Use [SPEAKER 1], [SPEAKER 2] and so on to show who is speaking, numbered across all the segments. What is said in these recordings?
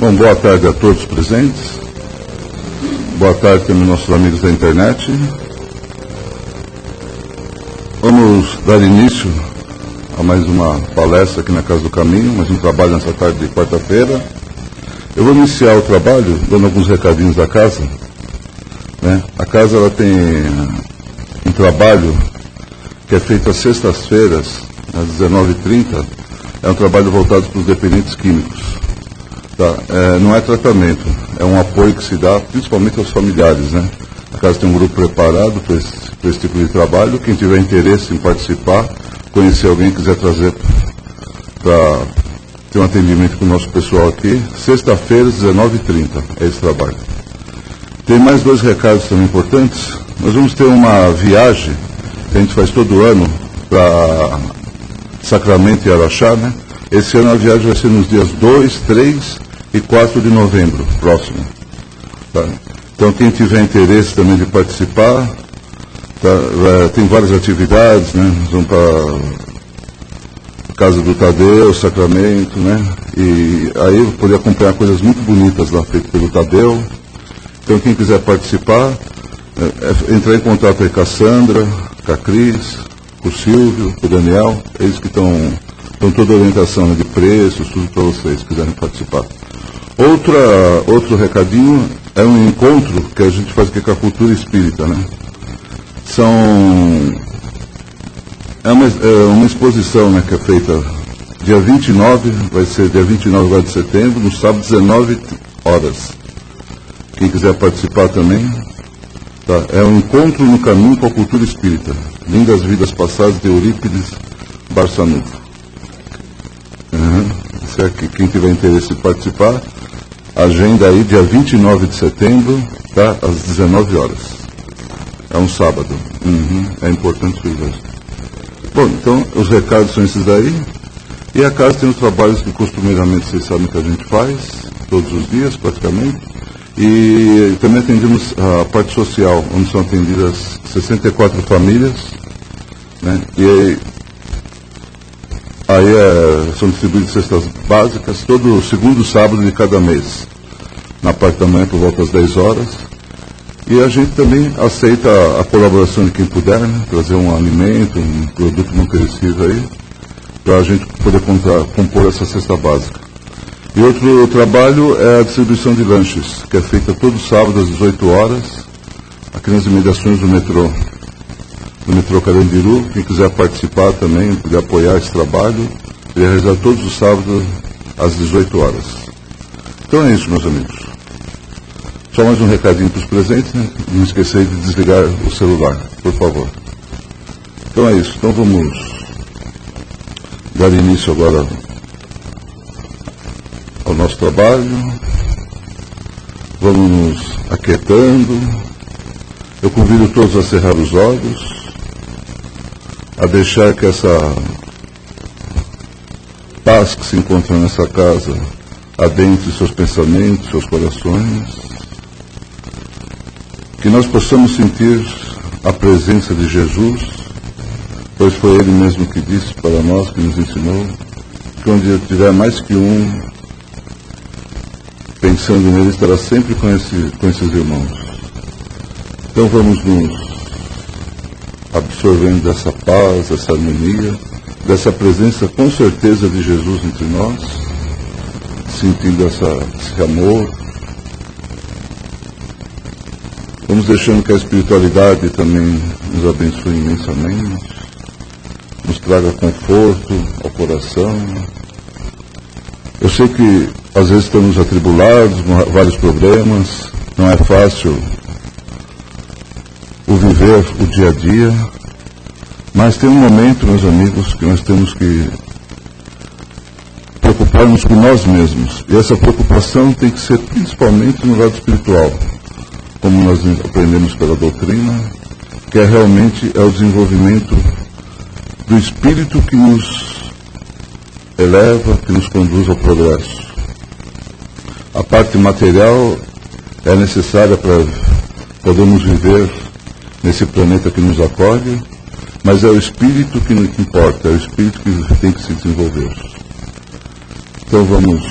[SPEAKER 1] Bom, boa tarde a todos presentes. Boa tarde também aos nossos amigos da internet. Vamos dar início a mais uma palestra aqui na Casa do Caminho, mais um trabalho nessa tarde de quarta-feira. Eu vou iniciar o trabalho dando alguns recadinhos da casa. A casa ela tem um trabalho que é feito às sextas-feiras, às 19h30. É um trabalho voltado para os dependentes químicos. Tá? Não é tratamento, é um apoio que se dá principalmente aos familiares. A casa tem um grupo preparado para esse tipo de trabalho. Quem tiver interesse em participar, conhecer alguém, quiser trazer para ter um atendimento com o nosso pessoal aqui, sexta-feira, às 19h30, é esse trabalho. Tem mais dois recados também importantes. Nós vamos ter uma viagem que a gente faz todo ano para Sacramento e Araxá. Esse ano a viagem vai ser nos dias 2, 3 e 4 de novembro, próximo. Tá? Então, quem tiver interesse também de participar, tá? Tem várias atividades, Nós vamos para a Casa do Tadeu, Sacramento, E aí eu poder acompanhar coisas muito bonitas lá feitas pelo Tadeu. Então, quem quiser participar, entrar em contato aí com a Sandra, com a Cris, com o Silvio, com o Daniel, eles que estão toda a orientação de preços, tudo para vocês, se quiserem participar. Outro recadinho é um encontro que a gente faz aqui com a cultura espírita, É uma exposição, que é feita dia 29, vai ser dia 29 agora de setembro, no sábado, 19 horas. Quem quiser participar também, tá? É um encontro no caminho com a cultura espírita. Lindas vidas passadas de Eurípides Barçanudo. Isso é quem tiver interesse em participar, agenda aí dia 29 de setembro, tá? Às 19 horas. É um sábado. É importante isso. Bom, então os recados são esses daí. E a casa tem os trabalhos que costumeiramente vocês sabem que a gente faz, todos os dias praticamente. E também atendemos a parte social, onde são atendidas 64 famílias, E aí são distribuídas cestas básicas todo segundo sábado de cada mês, na parte da manhã por volta das 10 horas. E a gente também aceita a colaboração de quem puder, trazer um alimento, um produto não perecível aí, para a gente poder compor essa cesta básica. E outro trabalho é a distribuição de lanches, que é feita todo sábado às 18 horas, aqui nas imediações do metrô Carandiru. Quem quiser participar também, puder apoiar esse trabalho, ele é realizado todos os sábados às 18 horas. Então é isso, meus amigos. Só mais um recadinho para os presentes, Não esquecer de desligar o celular, por favor. Então é isso. Então vamos dar início agora ao nosso trabalho. Vamos nos aquietando. Eu convido todos a cerrar os olhos, a deixar que essa paz que se encontra nessa casa adentre seus pensamentos, seus corações, que nós possamos sentir a presença de Jesus, pois foi Ele mesmo que disse para nós, que nos ensinou, que onde tiver mais que um pensando nele, estará sempre com esses irmãos. Então vamos nos absorvendo dessa paz, dessa harmonia, dessa presença com certeza de Jesus entre nós, sentindo esse amor. Vamos deixando que a espiritualidade também nos abençoe imensamente, nos traga conforto ao coração. Eu sei que às vezes estamos atribulados, com vários problemas, não é fácil o viver o dia a dia, mas tem um momento, meus amigos, que nós temos que preocupar-nos com nós mesmos. E essa preocupação tem que ser principalmente no lado espiritual, como nós aprendemos pela doutrina, que realmente o desenvolvimento do espírito que nos eleva, que nos conduz ao progresso. A parte material é necessária para podermos viver nesse planeta que nos acolhe, mas é o espírito que importa, é o espírito que tem que se desenvolver. Então vamos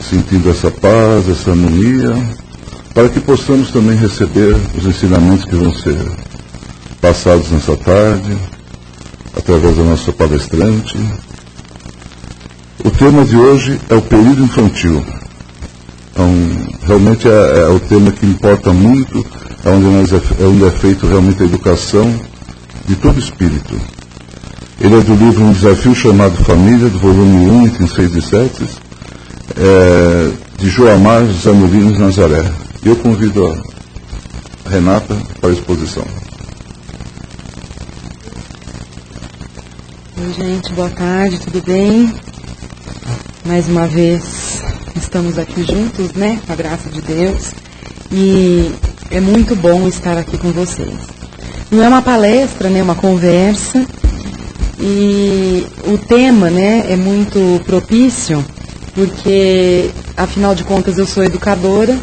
[SPEAKER 1] sentindo essa paz, essa harmonia, para que possamos também receber os ensinamentos que vão ser passados nessa tarde, através da nossa palestrante. O tema de hoje é o período infantil. Então, realmente é o tema que importa muito, onde é feito realmente a educação de todo espírito. Ele é do livro Um Desafio Chamado Família, do volume 1, item 6 e 7, de Joamar Zanolino Nazaré. Eu convido a Renata para a exposição.
[SPEAKER 2] Oi, gente, boa tarde, tudo bem? Mais uma vez estamos aqui juntos, né, com a graça de Deus, e é muito bom estar aqui com vocês. Não é uma palestra, né, é uma conversa, e o tema, né, é muito propício, porque, afinal de contas, eu sou educadora,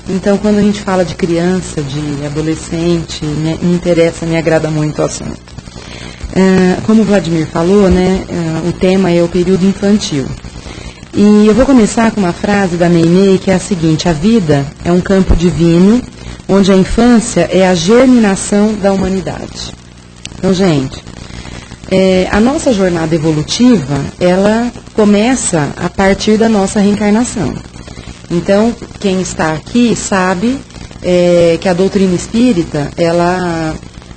[SPEAKER 2] então quando a gente fala de criança, de adolescente, me interessa, me agrada muito o assunto. Como o Vladimir falou, né, o tema é o período infantil. E eu vou começar com uma frase da Meimei, que é a seguinte: a vida é um campo divino, onde a infância é a germinação da humanidade. Então, gente, a nossa jornada evolutiva, ela começa a partir da nossa reencarnação. Então, quem está aqui sabe que a doutrina espírita, ela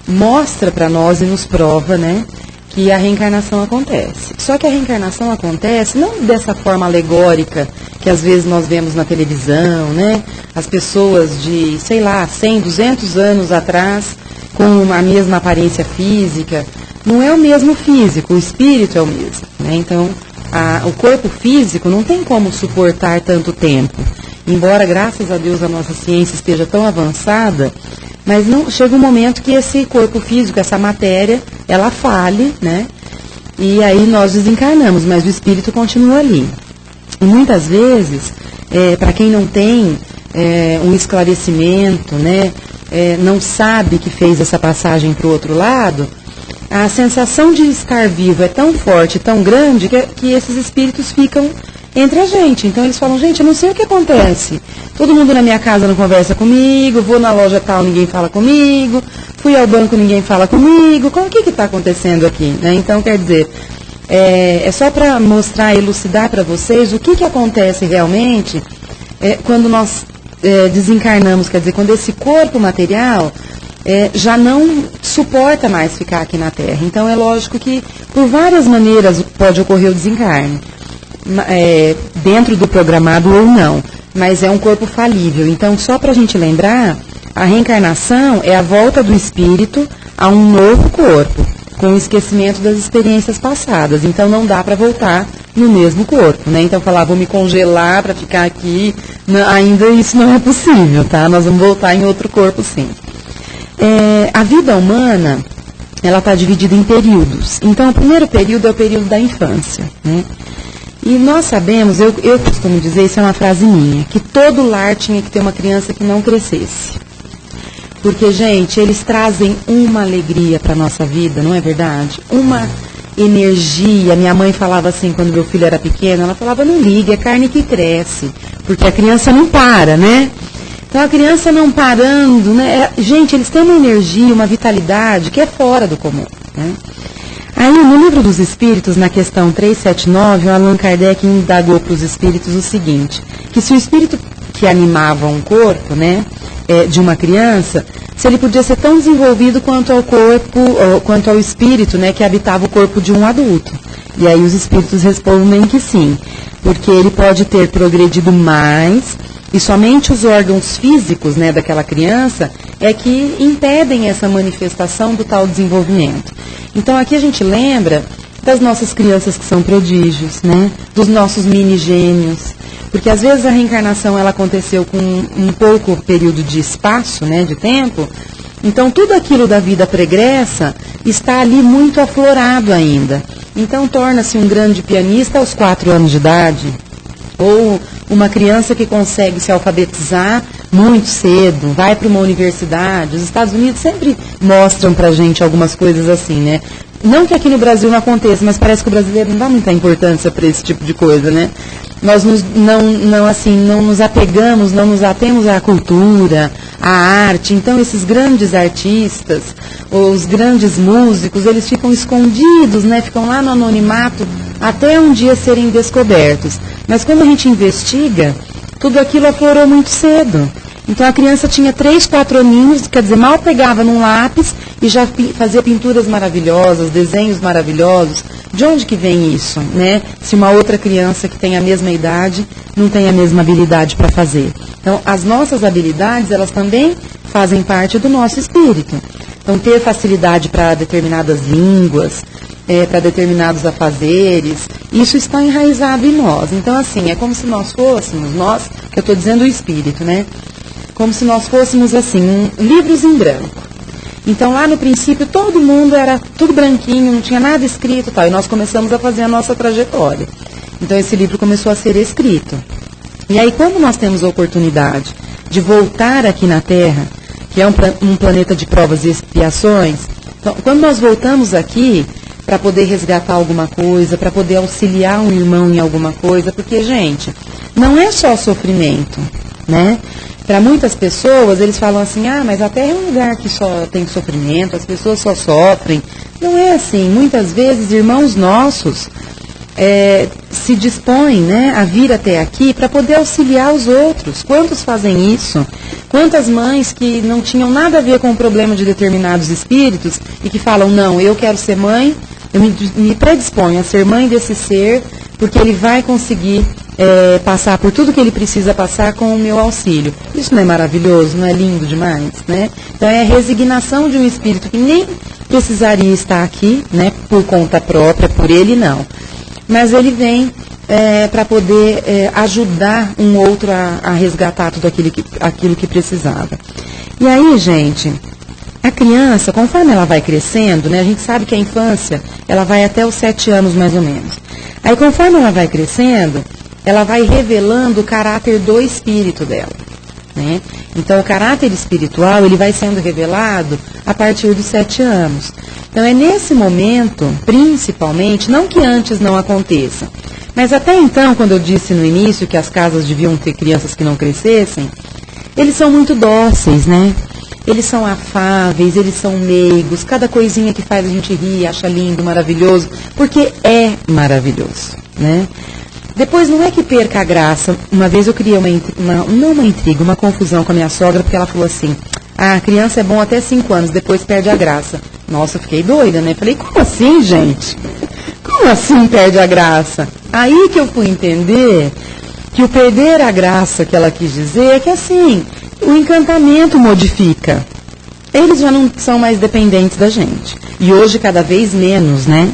[SPEAKER 2] mostra para nós e nos prova, né, que a reencarnação acontece. Só que a reencarnação acontece não dessa forma alegórica que às vezes nós vemos na televisão, né? As pessoas de, 100, 200 anos atrás, com a mesma aparência física. Não é o mesmo físico, o espírito é o mesmo, né? Então, o corpo físico não tem como suportar tanto tempo. Embora, graças a Deus, a nossa ciência esteja tão avançada, mas não, chega um momento que esse corpo físico, essa matéria, ela fale, né? E aí nós desencarnamos, mas o espírito continua ali. E muitas vezes, para quem não tem um esclarecimento, né? Não sabe que fez essa passagem para o outro lado, a sensação de estar vivo é tão forte, tão grande, que esses espíritos ficam entre a gente. Então eles falam: gente, eu não sei o que acontece. Todo mundo na minha casa não conversa comigo, vou na loja tal, ninguém fala comigo, fui ao banco, ninguém fala comigo. O que está acontecendo aqui? Né? Então, quer dizer, é só para mostrar, elucidar para vocês o que acontece realmente quando nós desencarnamos, quer dizer, quando esse corpo material já não suporta mais ficar aqui na Terra. Então é lógico que por várias maneiras pode ocorrer o desencarne. Dentro do programado ou não, mas é um corpo falível. Então, só para a gente lembrar, a reencarnação é a volta do espírito a um novo corpo, com o esquecimento das experiências passadas. Então, não dá para voltar no mesmo corpo, né? Então, falar, vou me congelar para ficar aqui, ainda isso não é possível, tá? Nós vamos voltar em outro corpo, sim. A vida humana, ela está dividida em períodos. Então, o primeiro período é o período da infância, né? E nós sabemos, eu costumo dizer, isso é uma frase minha, que todo lar tinha que ter uma criança que não crescesse. Porque, gente, eles trazem uma alegria para a nossa vida, não é verdade? Uma energia. Minha mãe falava assim, quando meu filho era pequeno, ela falava: não ligue, é carne que cresce. Porque a criança não para, né? Então, a criança não parando, né? Gente, eles têm uma energia, uma vitalidade que é fora do comum, né? Aí, no Livro dos Espíritos, na questão 379, o Allan Kardec indagou para os espíritos o seguinte: que se o espírito que animava um corpo, né, de uma criança, se ele podia ser tão desenvolvido quanto ao corpo, quanto ao espírito, né, que habitava o corpo de um adulto. E aí os espíritos respondem que sim, porque ele pode ter progredido mais, e somente os órgãos físicos, né, daquela criança é que impedem essa manifestação do tal desenvolvimento. Então aqui a gente lembra das nossas crianças que são prodígios, né, dos nossos mini gênios, porque às vezes a reencarnação ela aconteceu com um pouco período de espaço, né, de tempo. Então tudo aquilo da vida pregressa está ali muito aflorado ainda. Então torna-se um grande pianista aos 4 anos de idade, ou uma criança que consegue se alfabetizar muito cedo, vai para uma universidade. Os Estados Unidos sempre mostram para a gente algumas coisas assim, né? Não que aqui no Brasil não aconteça, mas parece que o brasileiro não dá muita importância para esse tipo de coisa, né? Nós não nos apegamos, não nos atemos à cultura, à arte. Então, esses grandes artistas, os grandes músicos, eles ficam escondidos, né? Ficam lá no anonimato até um dia serem descobertos. Mas quando a gente investiga, tudo aquilo aflorou muito cedo. Então, a criança tinha 3, 4 aninhos, quer dizer, mal pegava num lápis e já fazia pinturas maravilhosas, desenhos maravilhosos. De onde que vem isso, né? Se uma outra criança que tem a mesma idade não tem a mesma habilidade para fazer. Então, as nossas habilidades, elas também fazem parte do nosso espírito. Então, ter facilidade para determinadas línguas, para determinados afazeres, isso está enraizado em nós. Então, assim, é como se nós fôssemos, que eu estou dizendo o espírito, né? Como se nós fôssemos, assim, livros em branco. Então, lá no princípio, todo mundo era tudo branquinho, não tinha nada escrito, tal, e nós começamos a fazer a nossa trajetória. Então, esse livro começou a ser escrito. E aí, quando nós temos a oportunidade de voltar aqui na Terra, que é um planeta de provas e expiações, então, quando nós voltamos aqui para poder resgatar alguma coisa, para poder auxiliar um irmão em alguma coisa, porque, gente, não é só sofrimento, né? Para muitas pessoas, eles falam assim, mas a Terra é um lugar que só tem sofrimento, as pessoas só sofrem. Não é assim. Muitas vezes, irmãos nossos se dispõem, né, a vir até aqui para poder auxiliar os outros. Quantos fazem isso? Quantas mães que não tinham nada a ver com o problema de determinados espíritos e que falam, não, eu quero ser mãe, eu me predisponho a ser mãe desse ser, porque ele vai conseguir passar por tudo que ele precisa passar com o meu auxílio. Isso não é maravilhoso? Não é lindo demais? Né? Então é a resignação de um espírito que nem precisaria estar aqui, né, por conta própria, por ele não. Mas ele vem para poder ajudar um outro a resgatar tudo aquilo que precisava. E aí, gente, a criança, conforme ela vai crescendo, né, a gente sabe que a infância ela vai até os 7 anos mais ou menos. Aí conforme ela vai crescendo, ela vai revelando o caráter do espírito dela, né? Então, o caráter espiritual, ele vai sendo revelado a partir dos 7 anos. Então, é nesse momento, principalmente, não que antes não aconteça, mas até então, quando eu disse no início que as casas deviam ter crianças que não crescessem, eles são muito dóceis, né? Eles são afáveis, eles são meigos, cada coisinha que faz a gente rir, acha lindo, maravilhoso, porque é maravilhoso, né? Depois, não é que perca a graça. Uma vez eu criei uma confusão com a minha sogra, porque ela falou assim, a criança é bom até 5 anos, depois perde a graça. Nossa, eu fiquei doida, né? Falei, como assim, gente? Como assim perde a graça? Aí que eu fui entender que o perder a graça que ela quis dizer é que, assim, o encantamento modifica. Eles já não são mais dependentes da gente. E hoje, cada vez menos, né?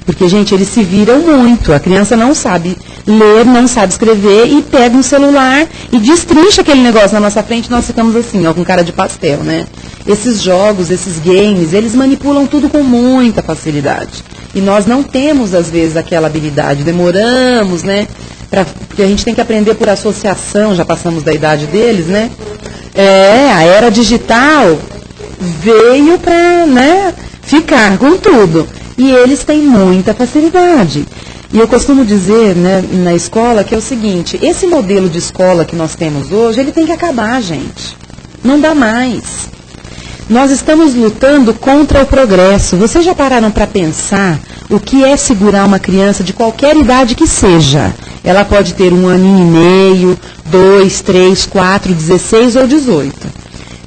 [SPEAKER 2] Porque, gente, eles se viram muito. A criança não sabe ler, não sabe escrever e pega um celular e destrincha aquele negócio na nossa frente e nós ficamos assim, ó, com cara de pastel, né? Esses jogos, esses games, eles manipulam tudo com muita facilidade. E nós não temos, às vezes, aquela habilidade. Demoramos, né? Porque a gente tem que aprender por associação, já passamos da idade deles, né? A era digital veio para, né, ficar com tudo. E eles têm muita facilidade. E eu costumo dizer, né, na escola que é o seguinte, esse modelo de escola que nós temos hoje, ele tem que acabar, gente. Não dá mais. Nós estamos lutando contra o progresso. Vocês já pararam para pensar o que é segurar uma criança de qualquer idade que seja? Ela pode ter 1 aninho e meio, 2, 3, 4, 16 ou 18.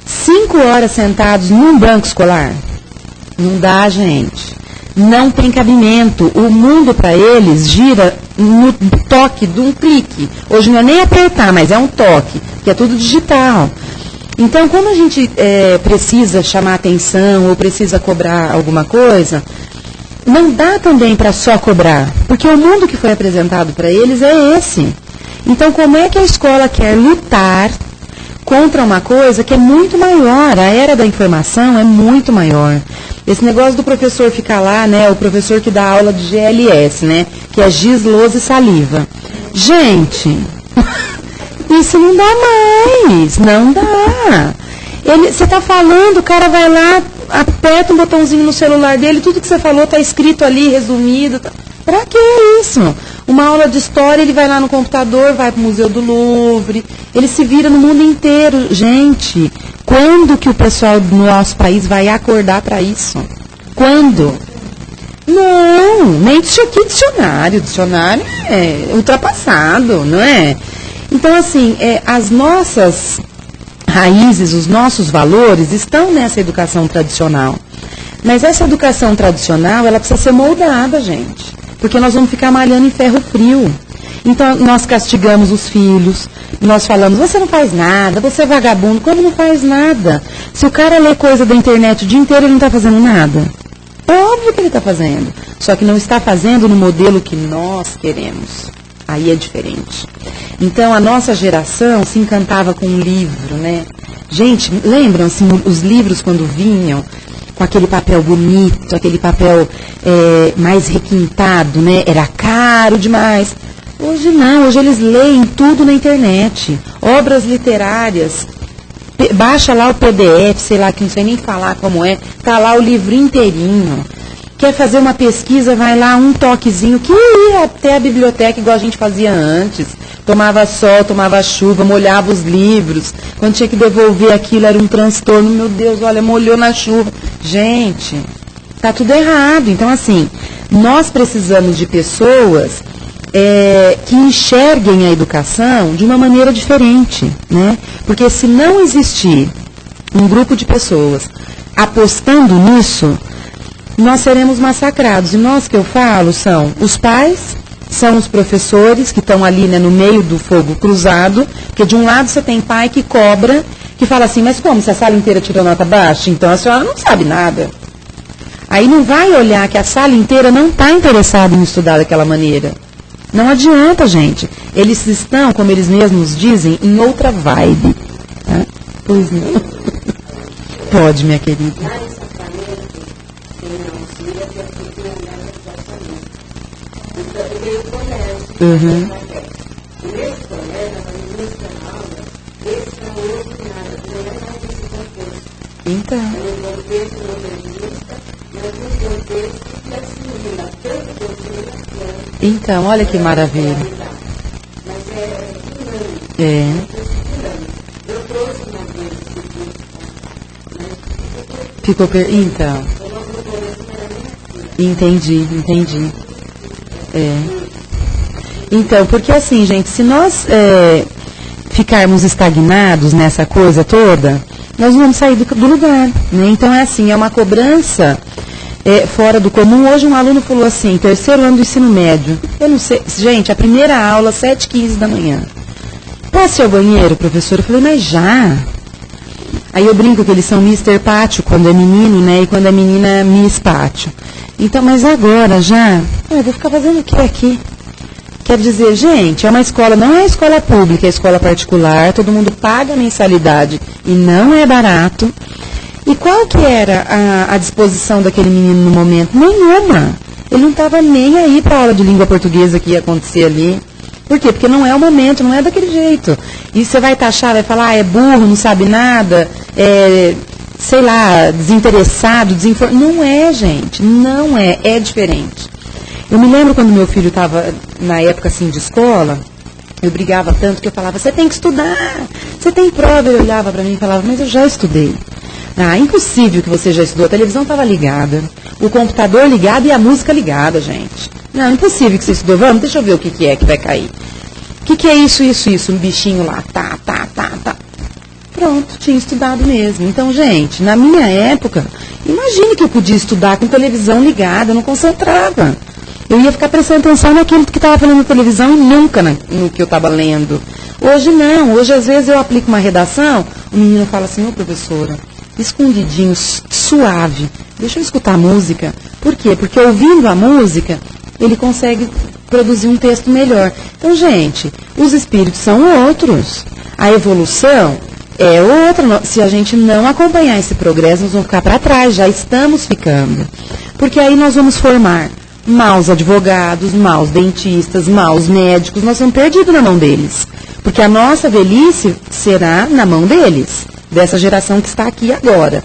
[SPEAKER 2] 5 horas sentados num banco escolar? Não dá, gente. Não tem cabimento. O mundo para eles gira no toque de um clique. Hoje não é nem apertar, mas é um toque, que é tudo digital. Então, quando a gente precisa chamar atenção ou precisa cobrar alguma coisa, não dá também para só cobrar, porque o mundo que foi apresentado para eles é esse. Então, como é que a escola quer lutar contra uma coisa que é muito maior? A era da informação é muito maior. Esse negócio do professor ficar lá, né, o professor que dá aula de GLS, né, que é giz, lousa e saliva. Gente, isso não dá mais, não dá. Você está falando, o cara vai lá, aperta um botãozinho no celular dele, tudo que você falou está escrito ali, resumido. Para que isso? Uma aula de história, ele vai lá no computador, vai para o Museu do Louvre, ele se vira no mundo inteiro. Gente, quando que o pessoal do nosso país vai acordar para isso? Quando? Não, nem dicionário. Dicionário é ultrapassado, não é? Então, assim, as nossas raízes, os nossos valores estão nessa educação tradicional. Mas essa educação tradicional, ela precisa ser moldada, gente. Porque nós vamos ficar malhando em ferro frio. Então, nós castigamos os filhos, nós falamos, você não faz nada, você é vagabundo. Como não faz nada? Se o cara lê coisa da internet o dia inteiro, ele não está fazendo nada. É óbvio que ele está fazendo. Só que não está fazendo no modelo que nós queremos. Aí é diferente. Então, a nossa geração se encantava com um livro, né? Gente, lembram, assim, os livros quando vinham com aquele papel bonito, aquele papel mais requintado, né? Era caro demais. Hoje não, hoje eles leem tudo na internet. Obras literárias, baixa lá o PDF, sei lá, que não sei nem falar como é, tá lá o livro inteirinho. Quer fazer uma pesquisa, vai lá um toquezinho, que ia até a biblioteca igual a gente fazia antes. Tomava sol, tomava chuva, molhava os livros. Quando tinha que devolver aquilo era um transtorno. Meu Deus, olha, molhou na chuva. Gente, tá tudo errado. Então, assim, nós precisamos de pessoas que enxerguem a educação de uma maneira diferente, né? Porque se não existir um grupo de pessoas apostando nisso, nós seremos massacrados. E nós que eu falo são os pais, são os professores que estão ali, né, no meio do fogo cruzado, porque de um lado você tem pai que cobra, que fala assim, mas como, se a sala inteira tirou nota baixa, então a senhora não sabe nada. Aí não vai olhar que a sala inteira não está interessada em estudar daquela maneira. Não adianta, gente. Eles estão, como eles mesmos dizem, em outra vibe. Tá? Pois não. Pode, minha querida. Uhum. Então. Então, olha que maravilha. Ficou então. Entendi. Então, porque assim, gente, se nós ficarmos estagnados nessa coisa toda, nós não vamos sair do lugar, né? Então é assim, é uma cobrança fora do comum. Hoje um aluno falou assim, terceiro ano do ensino médio, eu não sei, gente, a primeira aula, 7h15 da manhã. Posso ir ao banheiro, professor? Eu falei, mas já? Aí eu brinco que eles são Mr. Pátio quando é menino, né? E quando é menina é Miss Pátio. Então, mas agora já? Eu vou ficar fazendo o que aqui? Quer dizer, gente, é uma escola, não é escola pública, é escola particular, todo mundo paga a mensalidade e não é barato. E qual que era a disposição daquele menino no momento? Nenhuma. Ele não estava nem aí para a aula de língua portuguesa que ia acontecer ali. Por quê? Porque não é o momento, não é daquele jeito. E você vai taxar, vai falar, é burro, não sabe nada, sei lá, desinteressado, desinformado. Não é, gente, não é diferente. Eu me lembro quando meu filho estava na época assim de escola, eu brigava tanto que eu falava, você tem que estudar, você tem prova. Ele olhava para mim e falava, mas eu já estudei. Ah, impossível que você já estudou, a televisão estava ligada, o computador ligado e a música ligada, gente. Não, impossível que você estudou, vamos, deixa eu ver o que é que vai cair. O que é isso, um bichinho lá, tá. Pronto, tinha estudado mesmo. Então, gente, na minha época, imagine que eu podia estudar com televisão ligada, eu não concentrava. Eu ia ficar prestando atenção naquilo que estava falando na televisão e nunca no que eu estava lendo. Hoje não, hoje às vezes eu aplico uma redação, o menino fala assim, ô professora, escondidinho, suave, deixa eu escutar a música. Por quê? Porque ouvindo a música, ele consegue produzir um texto melhor. Então, gente, os espíritos são outros. A evolução é outra. Se a gente não acompanhar esse progresso, nós vamos ficar para trás, já estamos ficando. Porque aí nós vamos formar maus advogados, maus dentistas, maus médicos, nós somos perdidos na mão deles. Porque a nossa velhice será na mão deles, dessa geração que está aqui agora.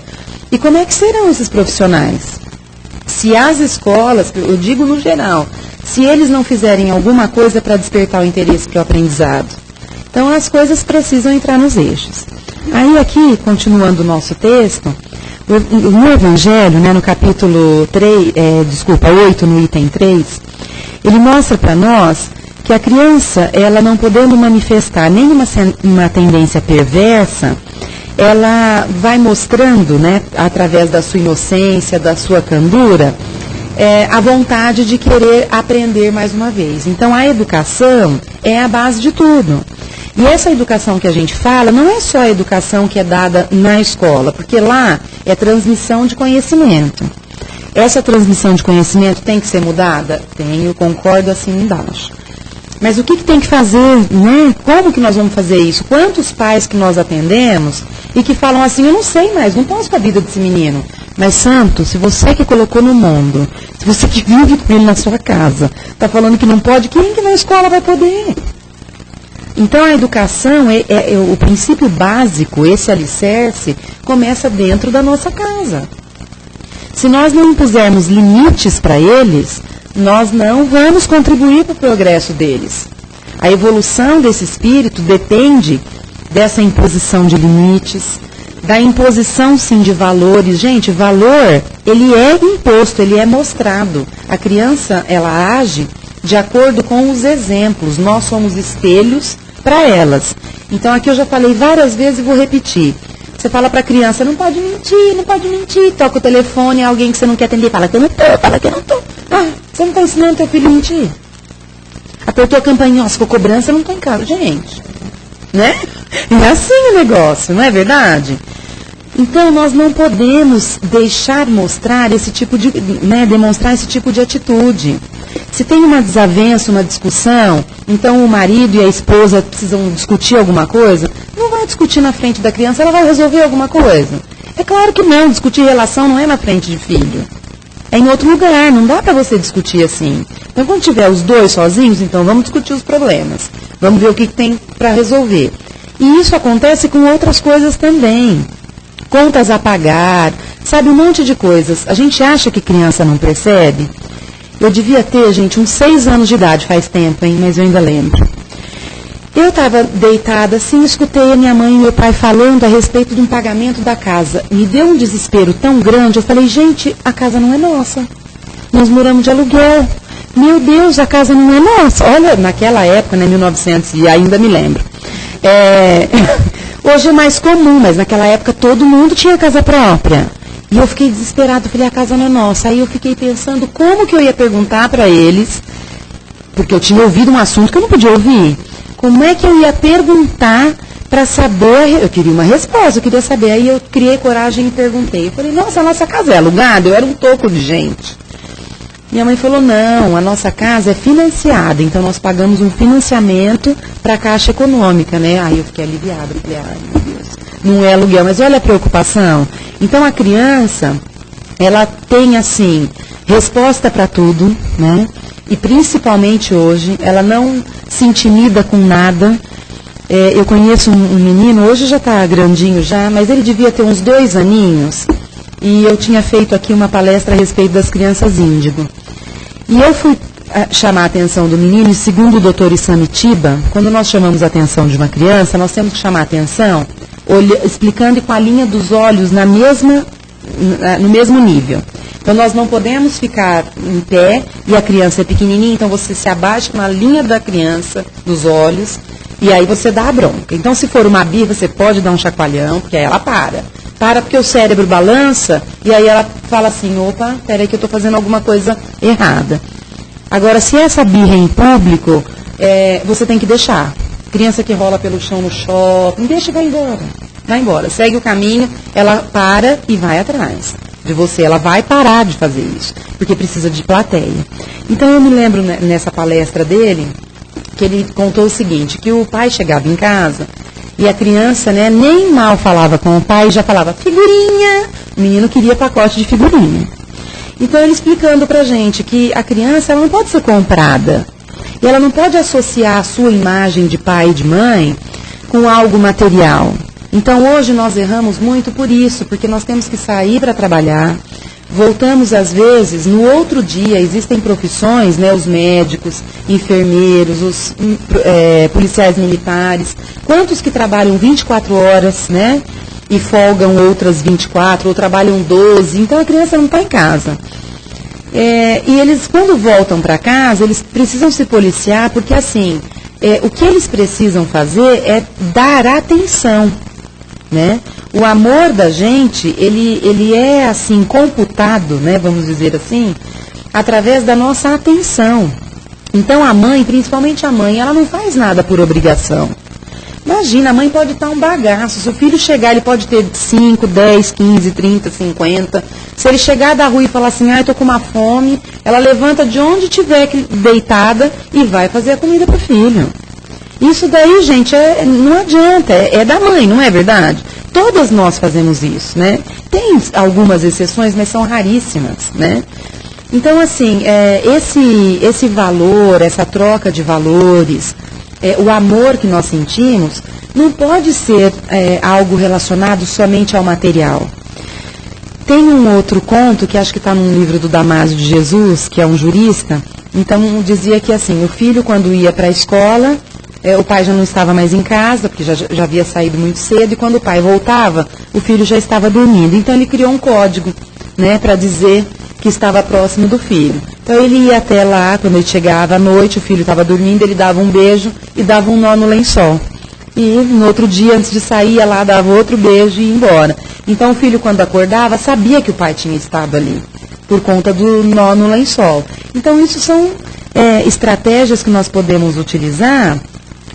[SPEAKER 2] E como é que serão esses profissionais? Se as escolas, eu digo no geral, se eles não fizerem alguma coisa para despertar o interesse para o aprendizado. Então, as coisas precisam entrar nos eixos. Aí, aqui, continuando o nosso texto, no Evangelho, né, no capítulo 8, no item 3, ele mostra para nós que a criança, ela não podendo manifestar nenhuma tendência perversa, ela vai mostrando, né, através da sua inocência, da sua candura, a vontade de querer aprender mais uma vez. Então, a educação é a base de tudo. E essa educação que a gente fala não é só a educação que é dada na escola, porque lá é transmissão de conhecimento. Essa transmissão de conhecimento tem que ser mudada? Tem, eu concordo assim embaixo. Mas o que tem que fazer, né? Como que nós vamos fazer isso? Quantos pais que nós atendemos e que falam assim, eu não sei mais, não posso com a vida desse menino. Mas, santo, se você que colocou no mundo, se você que vive com ele na sua casa, está falando que não pode, quem que na escola vai poder? Então, a educação, o princípio básico, esse alicerce, começa dentro da nossa casa. Se nós não impusermos limites para eles, nós não vamos contribuir para o progresso deles. A evolução desse espírito depende dessa imposição de limites, da imposição, sim, de valores. Gente, valor, ele é imposto, ele é mostrado. A criança, ela age de acordo com os exemplos. Nós somos espelhos para elas. Então, aqui eu já falei várias vezes e vou repetir. Você fala para a criança, não pode mentir. Toca o telefone, alguém que você não quer atender, fala que eu não tô. Ah, você não está ensinando teu filho a mentir? Apertou a campainha, ó, se for cobrança, eu não estou em casa. Gente, né? É assim o negócio, não é verdade? Então, nós não podemos deixar mostrar esse tipo de, né, demonstrar esse tipo de atitude. Se tem uma desavença, uma discussão, então o marido e a esposa precisam discutir alguma coisa, não vai discutir na frente da criança, ela vai resolver alguma coisa. É claro que não, discutir relação não é na frente de filho. É em outro lugar, não dá para você discutir assim. Então, quando tiver os dois sozinhos, então vamos discutir os problemas. Vamos ver o que tem para resolver. E isso acontece com outras coisas também. Contas a pagar, sabe, um monte de coisas. A gente acha que criança não percebe? Eu devia ter, gente, uns 6 anos de idade, faz tempo, hein, mas eu ainda lembro. Eu estava deitada assim, escutei a minha mãe e meu pai falando a respeito de um pagamento da casa. Me deu um desespero tão grande, eu falei, gente, a casa não é nossa. Nós moramos de aluguel. Meu Deus, a casa não é nossa. Olha, naquela época, né, 1900, e ainda me lembro. Hoje é mais comum, mas naquela época todo mundo tinha casa própria. E eu fiquei desesperada, falei, a casa não é nossa. Aí eu fiquei pensando como que eu ia perguntar para eles, porque eu tinha ouvido um assunto que eu não podia ouvir. Como é que eu ia perguntar para saber? Eu queria uma resposta, eu queria saber. Aí eu criei coragem e perguntei. Eu falei, nossa, a nossa casa é alugada? Eu era um toco de gente. Minha mãe falou, não, a nossa casa é financiada, então nós pagamos um financiamento para a Caixa Econômica, né? Aí eu fiquei aliviada, falei, ai meu Deus, não é aluguel, mas olha a preocupação. Então a criança, ela tem assim, resposta para tudo, né? E principalmente hoje, ela não se intimida com nada. Eu conheço um menino, hoje já está grandinho já, mas ele devia ter uns 2 aninhos. E eu tinha feito aqui uma palestra a respeito das crianças índigo. E eu fui chamar a atenção do menino, e segundo o doutor Isamitiba, quando nós chamamos a atenção de uma criança, nós temos que chamar a atenção explicando com a linha dos olhos no mesmo nível. Então, nós não podemos ficar em pé e a criança é pequenininha, então você se abaixa com a linha da criança, dos olhos, e aí você dá a bronca. Então, se for uma birra, você pode dar um chacoalhão, porque aí ela para. Para porque o cérebro balança, e aí ela fala assim, opa, peraí que eu estou fazendo alguma coisa errada. Agora, se essa birra é em público, você tem que deixar. Criança que rola pelo chão no shopping, deixa e vai embora. Vai embora, segue o caminho, ela para e vai atrás de você. Ela vai parar de fazer isso, porque precisa de plateia. Então, eu me lembro nessa palestra dele, que ele contou o seguinte, que o pai chegava em casa e a criança, né, nem mal falava com o pai, já falava figurinha. O menino queria pacote de figurinha. Então, ele explicando pra gente que a criança, ela não pode ser comprada. E ela não pode associar a sua imagem de pai e de mãe com algo material. Então, hoje nós erramos muito por isso, porque nós temos que sair para trabalhar, voltamos às vezes, no outro dia, existem profissões, né, os médicos, enfermeiros, os policiais militares, quantos que trabalham 24 horas, né, e folgam outras 24, ou trabalham 12, então a criança não está em casa. E eles, quando voltam para casa, eles precisam se policiar, porque assim, o que eles precisam fazer é dar atenção, né? O amor da gente, ele é assim, computado, né, vamos dizer assim, através da nossa atenção. Então a mãe, principalmente a mãe, ela não faz nada por obrigação. Imagina, a mãe pode estar um bagaço, se o filho chegar, ele pode ter 5, 10, 15, 30, 50. Se ele chegar da rua e falar assim, estou com uma fome, ela levanta de onde estiver deitada e vai fazer a comida para o filho. Isso daí, gente, não adianta, é da mãe, não é verdade? Todas nós fazemos isso, né? Tem algumas exceções, mas são raríssimas, né? Então, assim, esse valor, essa troca de valores, o amor que nós sentimos, não pode ser algo relacionado somente ao material. Tem um outro conto, que acho que está num livro do Damásio de Jesus, que é um jurista, então dizia que assim, o filho quando ia para a escola, o pai já não estava mais em casa, porque já havia saído muito cedo, e quando o pai voltava, o filho já estava dormindo. Então ele criou um código, né, para dizer que estava próximo do filho. Então ele ia até lá, quando ele chegava à noite, o filho estava dormindo, ele dava um beijo e dava um nó no lençol. E no outro dia, antes de sair, ia lá, dava outro beijo e ia embora. Então o filho, quando acordava, sabia que o pai tinha estado ali, por conta do nó no lençol. Então isso são estratégias que nós podemos utilizar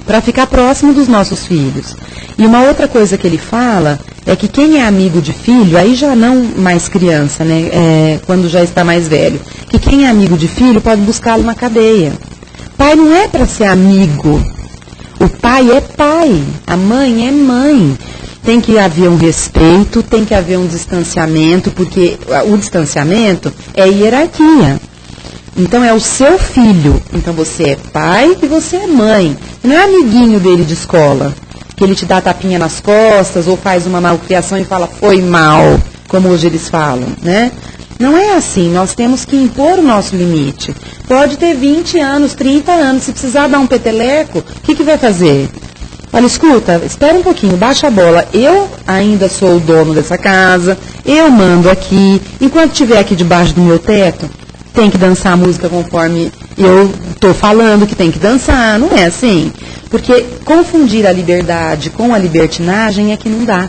[SPEAKER 2] para ficar próximo dos nossos filhos. E uma outra coisa que ele fala é que quem é amigo de filho, aí já não mais criança, né, quando já está mais velho, que quem é amigo de filho pode buscá-lo na cadeia. Pai não é para ser amigo. O pai é pai, a mãe é mãe. Tem que haver um respeito, tem que haver um distanciamento, porque o distanciamento é hierarquia. Então é o seu filho. Então você é pai e você é mãe. Não é amiguinho dele de escola, que ele te dá tapinha nas costas ou faz uma malcriação e fala, foi mal, como hoje eles falam, né? Não é assim, nós temos que impor o nosso limite. Pode ter 20 anos, 30 anos, se precisar dar um peteleco, o que vai fazer? Olha, escuta, espera um pouquinho, baixa a bola. Eu ainda sou o dono dessa casa, eu mando aqui, enquanto estiver aqui debaixo do meu teto, tem que dançar a música conforme eu estou falando que tem que dançar, não é assim? Porque confundir a liberdade com a libertinagem é que não dá.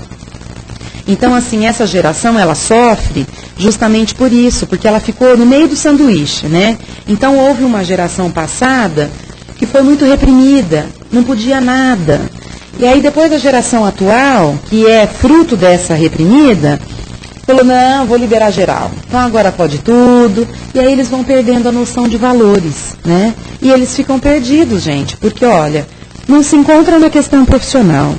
[SPEAKER 2] Então, assim, essa geração, ela sofre justamente por isso, porque ela ficou no meio do sanduíche, né? Então, houve uma geração passada que foi muito reprimida, não podia nada. E aí, depois da geração atual, que é fruto dessa reprimida, falou, não, vou liberar geral. Então, agora pode tudo. E aí, eles vão perdendo a noção de valores, né? E eles ficam perdidos, gente, porque, olha, não se encontram na questão profissional.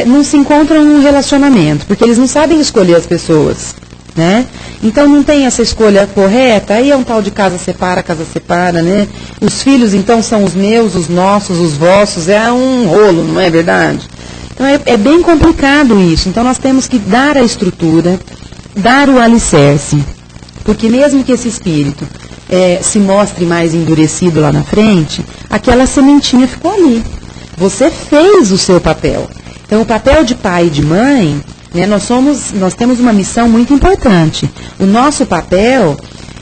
[SPEAKER 2] Não se encontram no relacionamento, porque eles não sabem escolher as pessoas, né? Então não tem essa escolha correta, aí é um tal de casa separa, né? Os filhos então são os meus, os nossos, os vossos, é um rolo, não é verdade? Então é bem complicado isso, então nós temos que dar a estrutura, dar o alicerce, porque mesmo que esse espírito se mostre mais endurecido lá na frente, aquela sementinha ficou ali. Você fez o seu papel. Então, o papel de pai e de mãe, né, nós temos uma missão muito importante. O nosso papel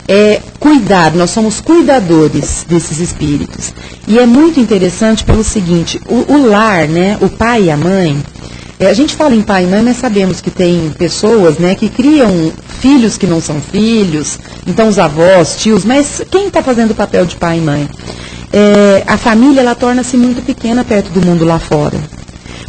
[SPEAKER 2] é cuidar, nós somos cuidadores desses espíritos. E é muito interessante pelo seguinte, o lar, né, o pai e a mãe, a gente fala em pai e mãe, mas sabemos que tem pessoas, né, que criam filhos que não são filhos, então os avós, tios, mas quem está fazendo o papel de pai e mãe? A família, ela torna-se muito pequena perto do mundo lá fora.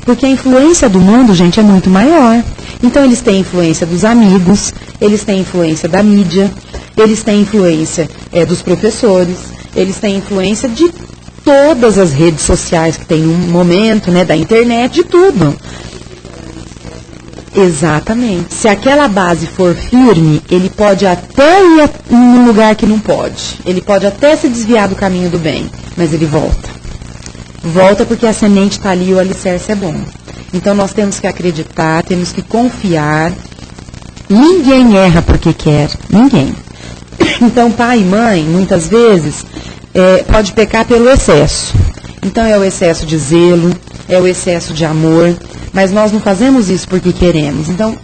[SPEAKER 2] Porque a influência do mundo, gente, é muito maior. Então, eles têm influência dos amigos, eles têm influência da mídia, eles têm influência dos professores, eles têm influência de todas as redes sociais que tem no momento, né, da internet, de tudo. Exatamente. Se aquela base for firme, ele pode até ir num lugar que não pode. Ele pode até se desviar do caminho do bem, mas ele volta. Volta porque a semente está ali e o alicerce é bom. Então nós temos que acreditar, temos que confiar Ninguém erra porque quer, ninguém. Então, pai e mãe, muitas vezes, pode pecar pelo excesso. Então, é o excesso de zelo, é o excesso de amor, mas nós não fazemos isso porque queremos. Então,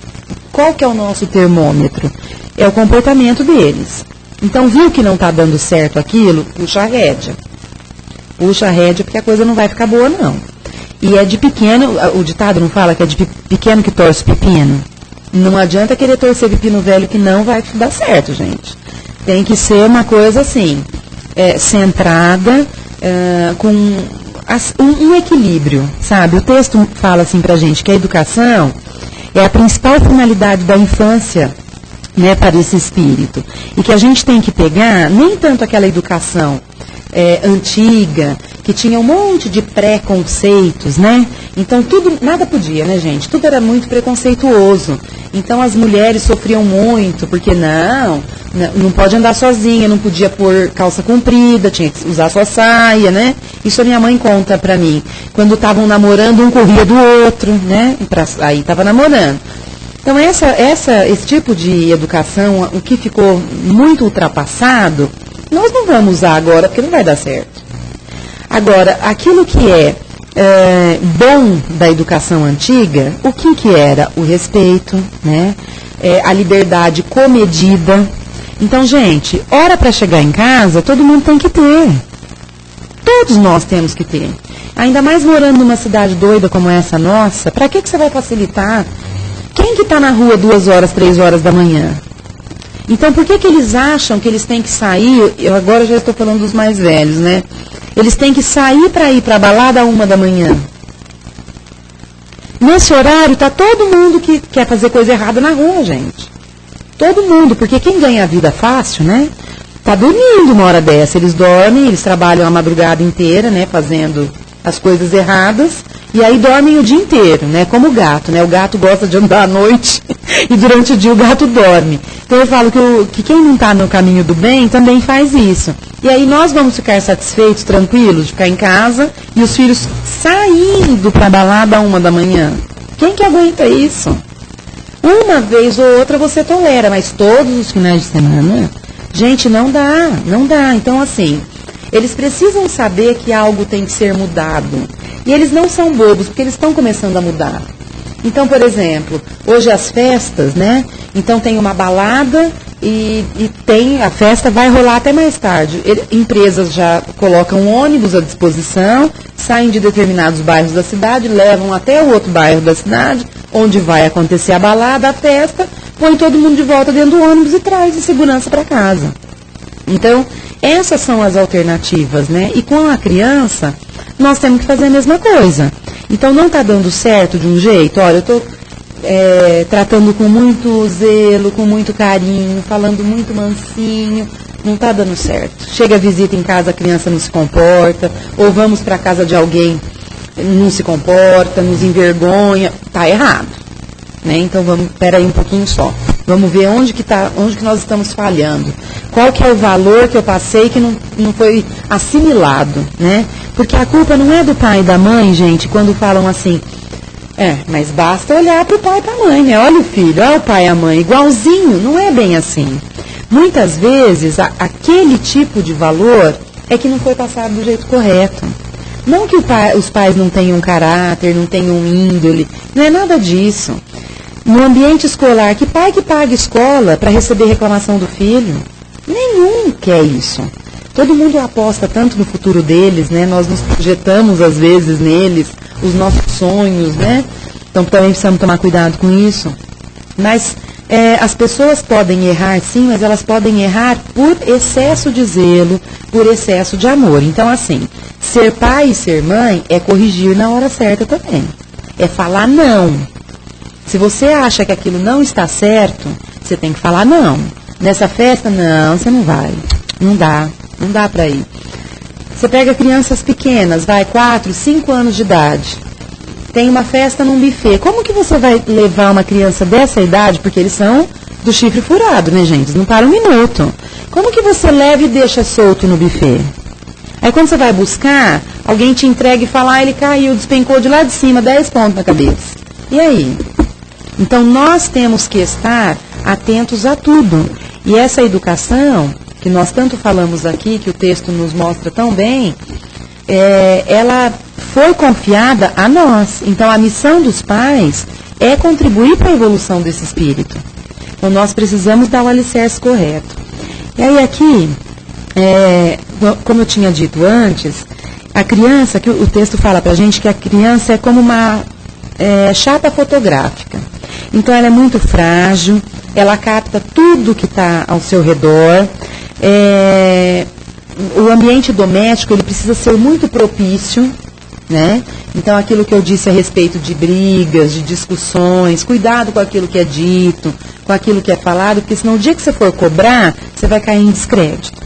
[SPEAKER 2] qual que é o nosso termômetro? É o comportamento deles. Então, viu que não está dando certo aquilo? Puxa a rédea. Puxa a rédea porque a coisa não vai ficar boa, não. E é de pequeno, o ditado não fala que é de pequeno que torce pepino? Não adianta querer torcer pepino velho que não vai dar certo, gente. Tem que ser uma coisa assim, centrada, com um equilíbrio, sabe? O texto fala assim pra gente que a educação é a principal finalidade da infância, né, para esse espírito. E que a gente tem que pegar, nem tanto aquela educação antiga, que tinha um monte de preconceitos, né? Então nada podia, né, gente? Tudo era muito preconceituoso. Então as mulheres sofriam muito, porque não pode andar sozinha, não podia pôr calça comprida, tinha que usar só saia, né? Isso a minha mãe conta pra mim. Quando estavam namorando, um corria do outro, né? Aí estava namorando. Então esse tipo de educação, o que ficou muito ultrapassado, nós não vamos usar agora, porque não vai dar certo. Agora, aquilo que é bom da educação antiga, o que era? O respeito, né? A liberdade comedida. Então, gente, hora para chegar em casa, todo mundo tem que ter. Todos nós temos que ter. Ainda mais morando numa cidade doida como essa nossa, para que você vai facilitar? Quem que está na rua 2 horas, 3 horas da manhã? Então, por que eles acham que eles têm que sair? Eu agora já estou falando dos mais velhos, né? Eles têm que sair para ir para a balada 1 da manhã. Nesse horário, está todo mundo que quer fazer coisa errada na rua, gente. Todo mundo, porque quem ganha a vida fácil, né? Está dormindo uma hora dessa. Eles dormem, eles trabalham a madrugada inteira, né? Fazendo as coisas erradas. E aí dormem o dia inteiro, né? Como o gato, né? O gato gosta de andar à noite e durante o dia o gato dorme. Então eu falo que quem não está no caminho do bem também faz isso. E aí nós vamos ficar satisfeitos, tranquilos, de ficar em casa e os filhos saindo para a balada 1 da manhã. Quem que aguenta isso? Uma vez ou outra você tolera, mas todos os finais de semana, gente, não dá. Então, assim, eles precisam saber que algo tem que ser mudado. E eles não são bobos, porque eles estão começando a mudar. Então, por exemplo, hoje as festas, né? Então tem uma balada e a festa vai rolar até mais tarde. Empresas já colocam ônibus à disposição, saem de determinados bairros da cidade, levam até o outro bairro da cidade, onde vai acontecer a balada, a festa, põe todo mundo de volta dentro do ônibus e traz de segurança para casa. Então, essas são as alternativas, né? E com a criança, nós temos que fazer a mesma coisa. Então, não está dando certo de um jeito? Olha, eu estou tratando com muito zelo, com muito carinho, falando muito mansinho, não está dando certo. Chega a visita em casa, a criança não se comporta, ou vamos para a casa de alguém, não se comporta, nos envergonha, está errado. Né? Então, espera aí um pouquinho só. Vamos ver onde que nós estamos falhando. Qual que é o valor que eu passei que não foi assimilado, né? Porque a culpa não é do pai e da mãe, gente, quando falam assim, mas basta olhar para o pai e para a mãe, né? Olha o filho, olha o pai e a mãe, igualzinho, não é bem assim. Muitas vezes, aquele tipo de valor é que não foi passado do jeito correto. Não que os pais não tenham caráter, não tenham índole, não é nada disso. No ambiente escolar, que pai que paga escola para receber reclamação do filho? Nenhum quer isso. Todo mundo aposta tanto no futuro deles, né? Nós nos projetamos às vezes neles, os nossos sonhos, né? Então também precisamos tomar cuidado com isso. Mas as pessoas podem errar sim, mas elas podem errar por excesso de zelo, por excesso de amor. Então assim, ser pai e ser mãe é corrigir na hora certa também. É falar não. Se você acha que aquilo não está certo, você tem que falar não. Nessa festa, não, você não vai. Não dá para ir. Você pega crianças pequenas, 4, 5 anos de idade. Tem uma festa num buffet. Como que você vai levar uma criança dessa idade? Porque eles são do chifre furado, né, gente? Eles não param um minuto. Como que você leva e deixa solto no buffet? Aí quando você vai buscar, alguém te entrega e fala, ele caiu, despencou de lá de cima, 10 pontos na cabeça. E aí? Então nós temos que estar atentos a tudo. E essa educação, que nós tanto falamos aqui, que o texto nos mostra tão bem, ela foi confiada a nós. Então, a missão dos pais é contribuir para a evolução desse espírito. Então, nós precisamos dar o alicerce correto. E aí, aqui, como eu tinha dito antes, a criança, que o texto fala para a gente que a criança é como uma chapa fotográfica. Então, ela é muito frágil, ela capta tudo que está ao seu redor. O ambiente doméstico, ele precisa ser muito propício, né? Então, aquilo que eu disse a respeito de brigas, de discussões, cuidado com aquilo que é dito, com aquilo que é falado, porque senão o dia que você for cobrar, você vai cair em descrédito.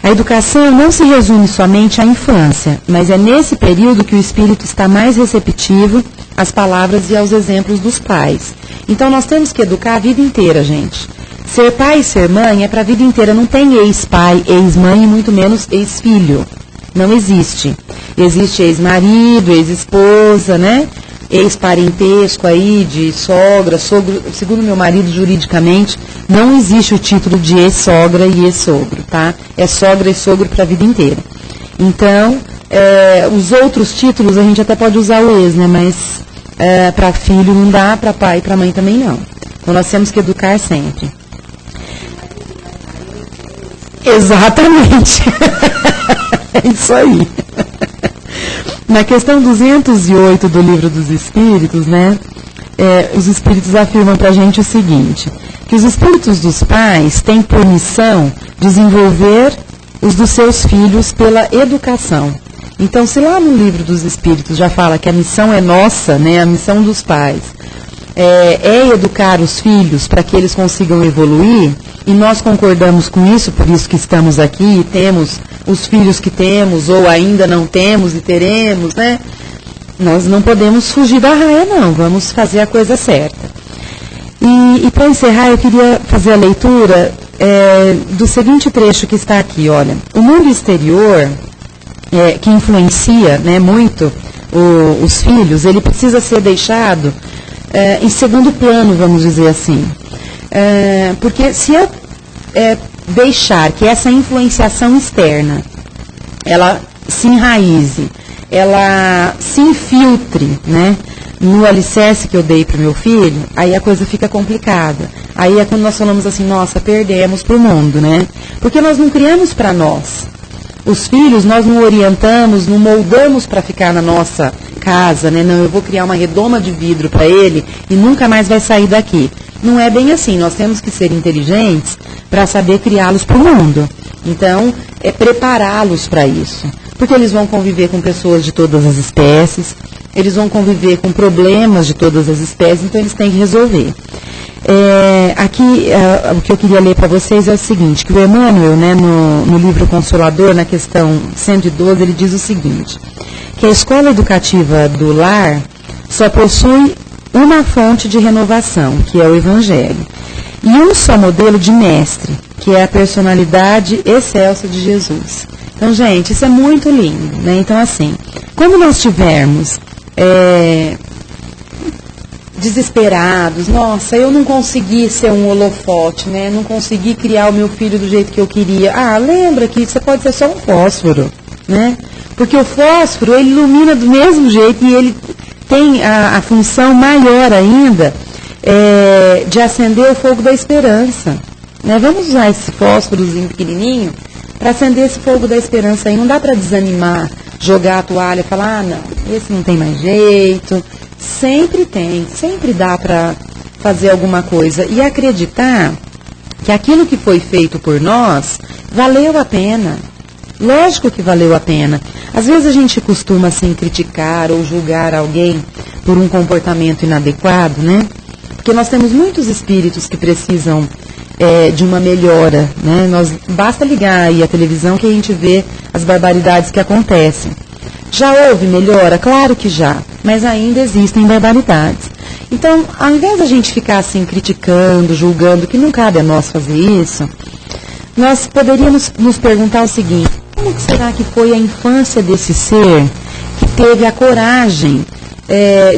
[SPEAKER 2] A educação não se resume somente à infância, mas é nesse período que o espírito está mais receptivo às palavras e aos exemplos dos pais. Então, nós temos que educar a vida inteira, gente. Ser pai e ser mãe é para a vida inteira. Não tem ex-pai, ex-mãe e muito menos ex-filho. Não existe. Existe ex-marido, ex-esposa, né? Ex-parentesco aí de sogra, sogro. Segundo meu marido, juridicamente, não existe o título de ex-sogra e ex-sogro, tá? É sogra e sogro para a vida inteira. Então, os outros títulos a gente até pode usar o ex, né? Mas para filho não dá, para pai e para mãe também não. Então, nós temos que educar sempre. Exatamente. É isso aí. Na questão 208 do Livro dos Espíritos, né, os Espíritos afirmam para a gente o seguinte, que os Espíritos dos pais têm por missão desenvolver os dos seus filhos pela educação. Então, se lá no Livro dos Espíritos já fala que a missão é nossa, né, a missão dos pais, é educar os filhos para que eles consigam evoluir, e nós concordamos com isso, por isso que estamos aqui e temos os filhos que temos, ou ainda não temos e teremos, né? Nós não podemos fugir da raia, não, vamos fazer a coisa certa. E para encerrar, eu queria fazer a leitura do seguinte trecho que está aqui, olha. O mundo exterior, que influencia, né, muito os filhos, ele precisa ser deixado em segundo plano, vamos dizer assim. Porque se eu deixar que essa influenciação externa, ela se enraize, ela se infiltre, né, no alicerce que eu dei para o meu filho, aí a coisa fica complicada. Aí é quando nós falamos assim, nossa, perdemos para o mundo, né? Porque nós não criamos para nós. Os filhos, nós não orientamos, não moldamos para ficar na nossa casa, né? Não, eu vou criar uma redoma de vidro para ele e nunca mais vai sair daqui. Não é bem assim, nós temos que ser inteligentes para saber criá-los para o mundo. Então, prepará-los para isso. Porque eles vão conviver com pessoas de todas as espécies, eles vão conviver com problemas de todas as espécies, então eles têm que resolver. Aqui, o que eu queria ler para vocês é o seguinte, que o Emmanuel, né, no livro Consolador, na questão 112, ele diz o seguinte, que a escola educativa do lar só possui uma fonte de renovação, que é o Evangelho, e um só modelo de mestre, que é a personalidade excelsa de Jesus. Então, gente, isso é muito lindo, né? Então, assim, quando nós tivermos desesperados, nossa, eu não consegui ser um holofote, né? Não consegui criar o meu filho do jeito que eu queria. Ah, lembra que você pode ser só um fósforo, né? Porque o fósforo, ele ilumina do mesmo jeito e ele tem a função maior ainda de acender o fogo da esperança, né? Vamos usar esse fósforozinho pequenininho para acender esse fogo da esperança aí. Não dá para desanimar, jogar a toalha e falar, ah, não, esse não tem mais jeito. Sempre tem, sempre dá para fazer alguma coisa. E acreditar que aquilo que foi feito por nós valeu a pena. Lógico que valeu a pena. Às vezes a gente costuma assim criticar ou julgar alguém por um comportamento inadequado, né? Porque nós temos muitos espíritos que precisam de uma melhora, né? Basta ligar aí a televisão que a gente vê as barbaridades que acontecem. Já houve melhora? Claro que já, mas ainda existem barbaridades. Então, ao invés da gente ficar assim criticando, julgando, que não cabe a nós fazer isso, nós poderíamos nos perguntar o seguinte, como que será que foi a infância desse ser que teve a coragem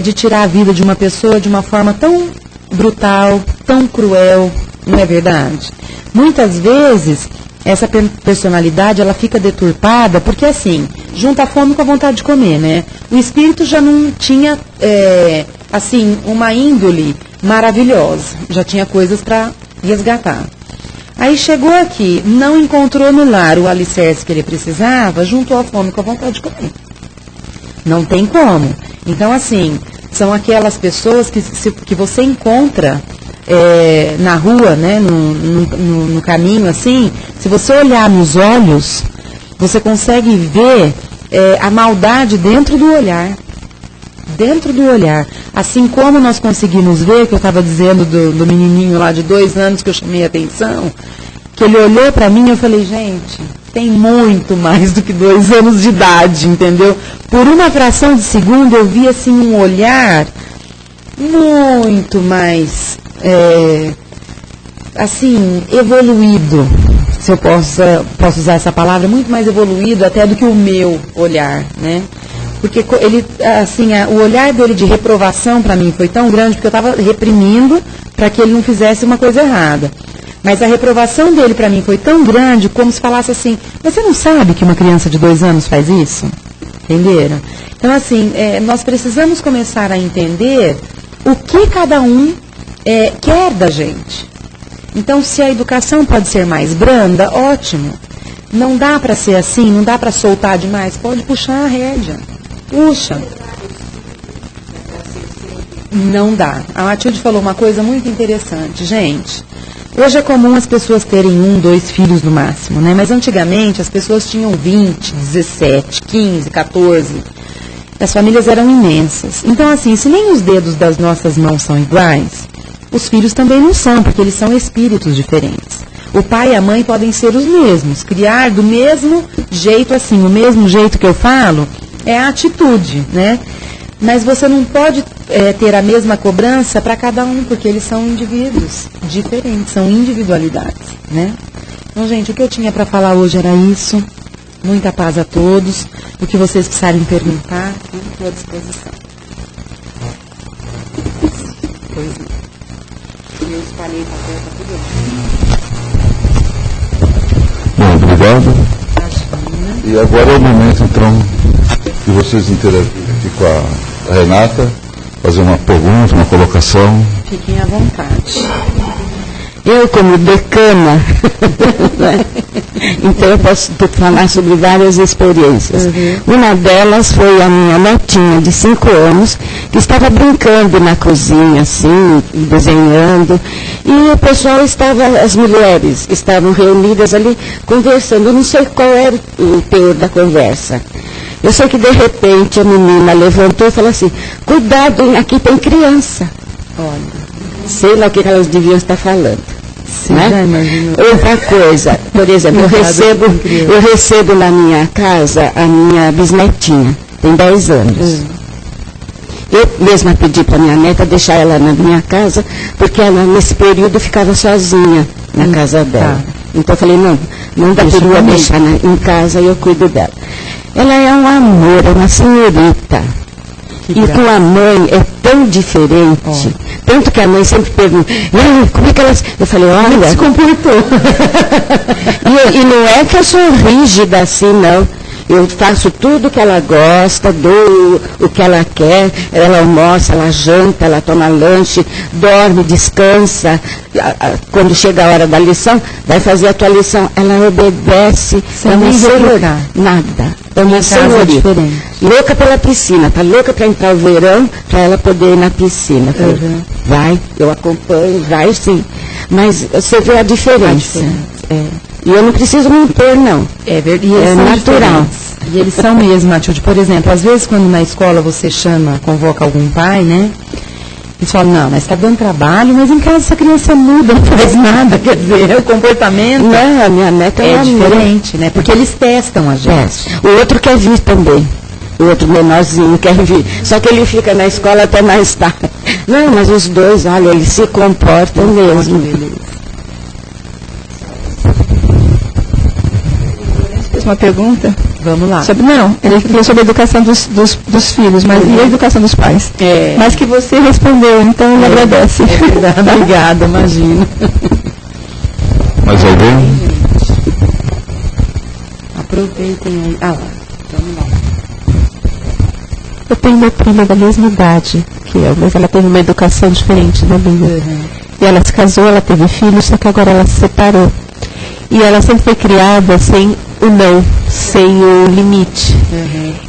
[SPEAKER 2] de tirar a vida de uma pessoa de uma forma tão brutal, tão cruel, não é verdade? Muitas vezes, essa personalidade, ela fica deturpada, porque assim, junta a fome com a vontade de comer, né? O espírito já não tinha, assim, uma índole maravilhosa, já tinha coisas para resgatar. Aí chegou aqui, não encontrou no lar o alicerce que ele precisava, juntou a fome com a vontade de comer. Não tem como. Então, assim, são aquelas pessoas que você encontra na rua, né, no caminho, assim, se você olhar nos olhos, você consegue ver a maldade dentro do olhar. Dentro do olhar. Assim como nós conseguimos ver, que eu estava dizendo do menininho lá de 2 anos que eu chamei a atenção, que ele olhou para mim e eu falei, gente, tem muito mais do que 2 anos de idade, entendeu? Por uma fração de segundo eu vi assim um olhar muito mais, assim, evoluído, se eu posso usar essa palavra, muito mais evoluído até do que o meu olhar, né? Porque ele, assim, o olhar dele de reprovação para mim foi tão grande, porque eu estava reprimindo para que ele não fizesse uma coisa errada. Mas a reprovação dele para mim foi tão grande, como se falasse assim, mas você não sabe que uma criança de 2 anos faz isso? Entenderam? Então, assim, nós precisamos começar a entender o que cada um quer da gente. Então, se a educação pode ser mais branda, ótimo. Não dá para ser assim, não dá para soltar demais, pode puxar a rédea. Puxa. Não dá. A Matilde falou uma coisa muito interessante, gente. Hoje é comum as pessoas terem 1, 2 filhos no máximo, né? Mas antigamente as pessoas tinham 20, 17, 15, 14. As famílias eram imensas. Então, assim, se nem os dedos das nossas mãos são iguais, os filhos também não são, porque eles são espíritos diferentes. O pai e a mãe podem ser os mesmos, criar do mesmo jeito, assim, o mesmo jeito que eu falo, é a atitude, né? Mas você não pode ter a mesma cobrança para cada um, porque eles são indivíduos diferentes, são individualidades, né? Então, gente, o que eu tinha para falar hoje era isso. Muita paz a todos. O que vocês precisarem perguntar, estou à disposição. Pois não. Eu espalhei papel, tá tudo bem.
[SPEAKER 1] Bom, obrigado. E agora é o momento, então, de vocês interagirem aqui com a Renata, fazer uma pergunta, uma colocação.
[SPEAKER 2] Fiquem à vontade.
[SPEAKER 3] Eu, como decana, então eu posso falar sobre várias experiências. Uma delas foi a minha netinha de 5 anos, que estava brincando na cozinha, assim, desenhando, e o pessoal estava, as mulheres estavam reunidas ali, conversando. Eu não sei qual era o teor da conversa. Eu sei que, de repente, a menina levantou e falou assim, cuidado, aqui tem criança.
[SPEAKER 2] Olha.
[SPEAKER 3] Sei lá o que elas deviam estar falando.
[SPEAKER 2] Sim,
[SPEAKER 3] né?
[SPEAKER 2] já imagino.
[SPEAKER 3] Outra coisa, por exemplo, eu recebo na minha casa a minha bisnetinha, tem 10 anos. Eu mesma pedi para minha neta deixar ela na minha casa, porque ela nesse período ficava sozinha na casa dela.
[SPEAKER 2] Tá.
[SPEAKER 3] Então eu falei, não dá para deixar em casa e eu cuido dela. Ela é um amor, é uma senhorita. E com a mãe é tão diferente. Tanto que a mãe sempre pergunta, como é que elas... Eu falei, olha... se comportou. e não é que eu sou rígida assim, não. Eu faço tudo que ela gosta, dou o que ela quer, ela almoça, ela janta, ela toma lanche, dorme, descansa. Quando chega a hora da lição, vai fazer a tua lição. Ela obedece,
[SPEAKER 2] é uma senhorita.
[SPEAKER 3] Nada. É uma senhorita. Louca pela piscina, tá louca para entrar o verão, para ela poder ir na piscina. Falei, vai, eu acompanho, vai sim. Mas você vê a diferença. E eu não preciso me impor, não.
[SPEAKER 2] É verdade. É natural. E eles são mesmo, Matilde. Por exemplo, às vezes quando na escola você convoca algum pai, né? Eles falam, não, mas está dando trabalho, mas em casa essa criança muda, não faz nada. Quer dizer, o comportamento
[SPEAKER 3] não, a minha neta
[SPEAKER 2] é diferente, né? Porque eles testam a gente.
[SPEAKER 3] O outro quer vir também. O outro menorzinho quer vir. Só que ele fica na escola até mais tarde. Não, mas os dois, olha, eles se comportam mesmo.
[SPEAKER 2] Uma pergunta? Vamos lá.
[SPEAKER 4] Não, ele falou sobre a educação dos filhos, mas e a educação dos pais? Mas que você respondeu, então ele agradece.
[SPEAKER 2] Obrigada, imagino.
[SPEAKER 1] Mais alguém?
[SPEAKER 2] Aproveitem aí. Ah lá, vamos lá.
[SPEAKER 4] Eu tenho uma prima da mesma idade que eu, mas ela teve uma educação diferente da minha. E ela se casou, ela teve filhos, só que agora ela se separou. E ela sempre foi criada sem o não, sem o limite.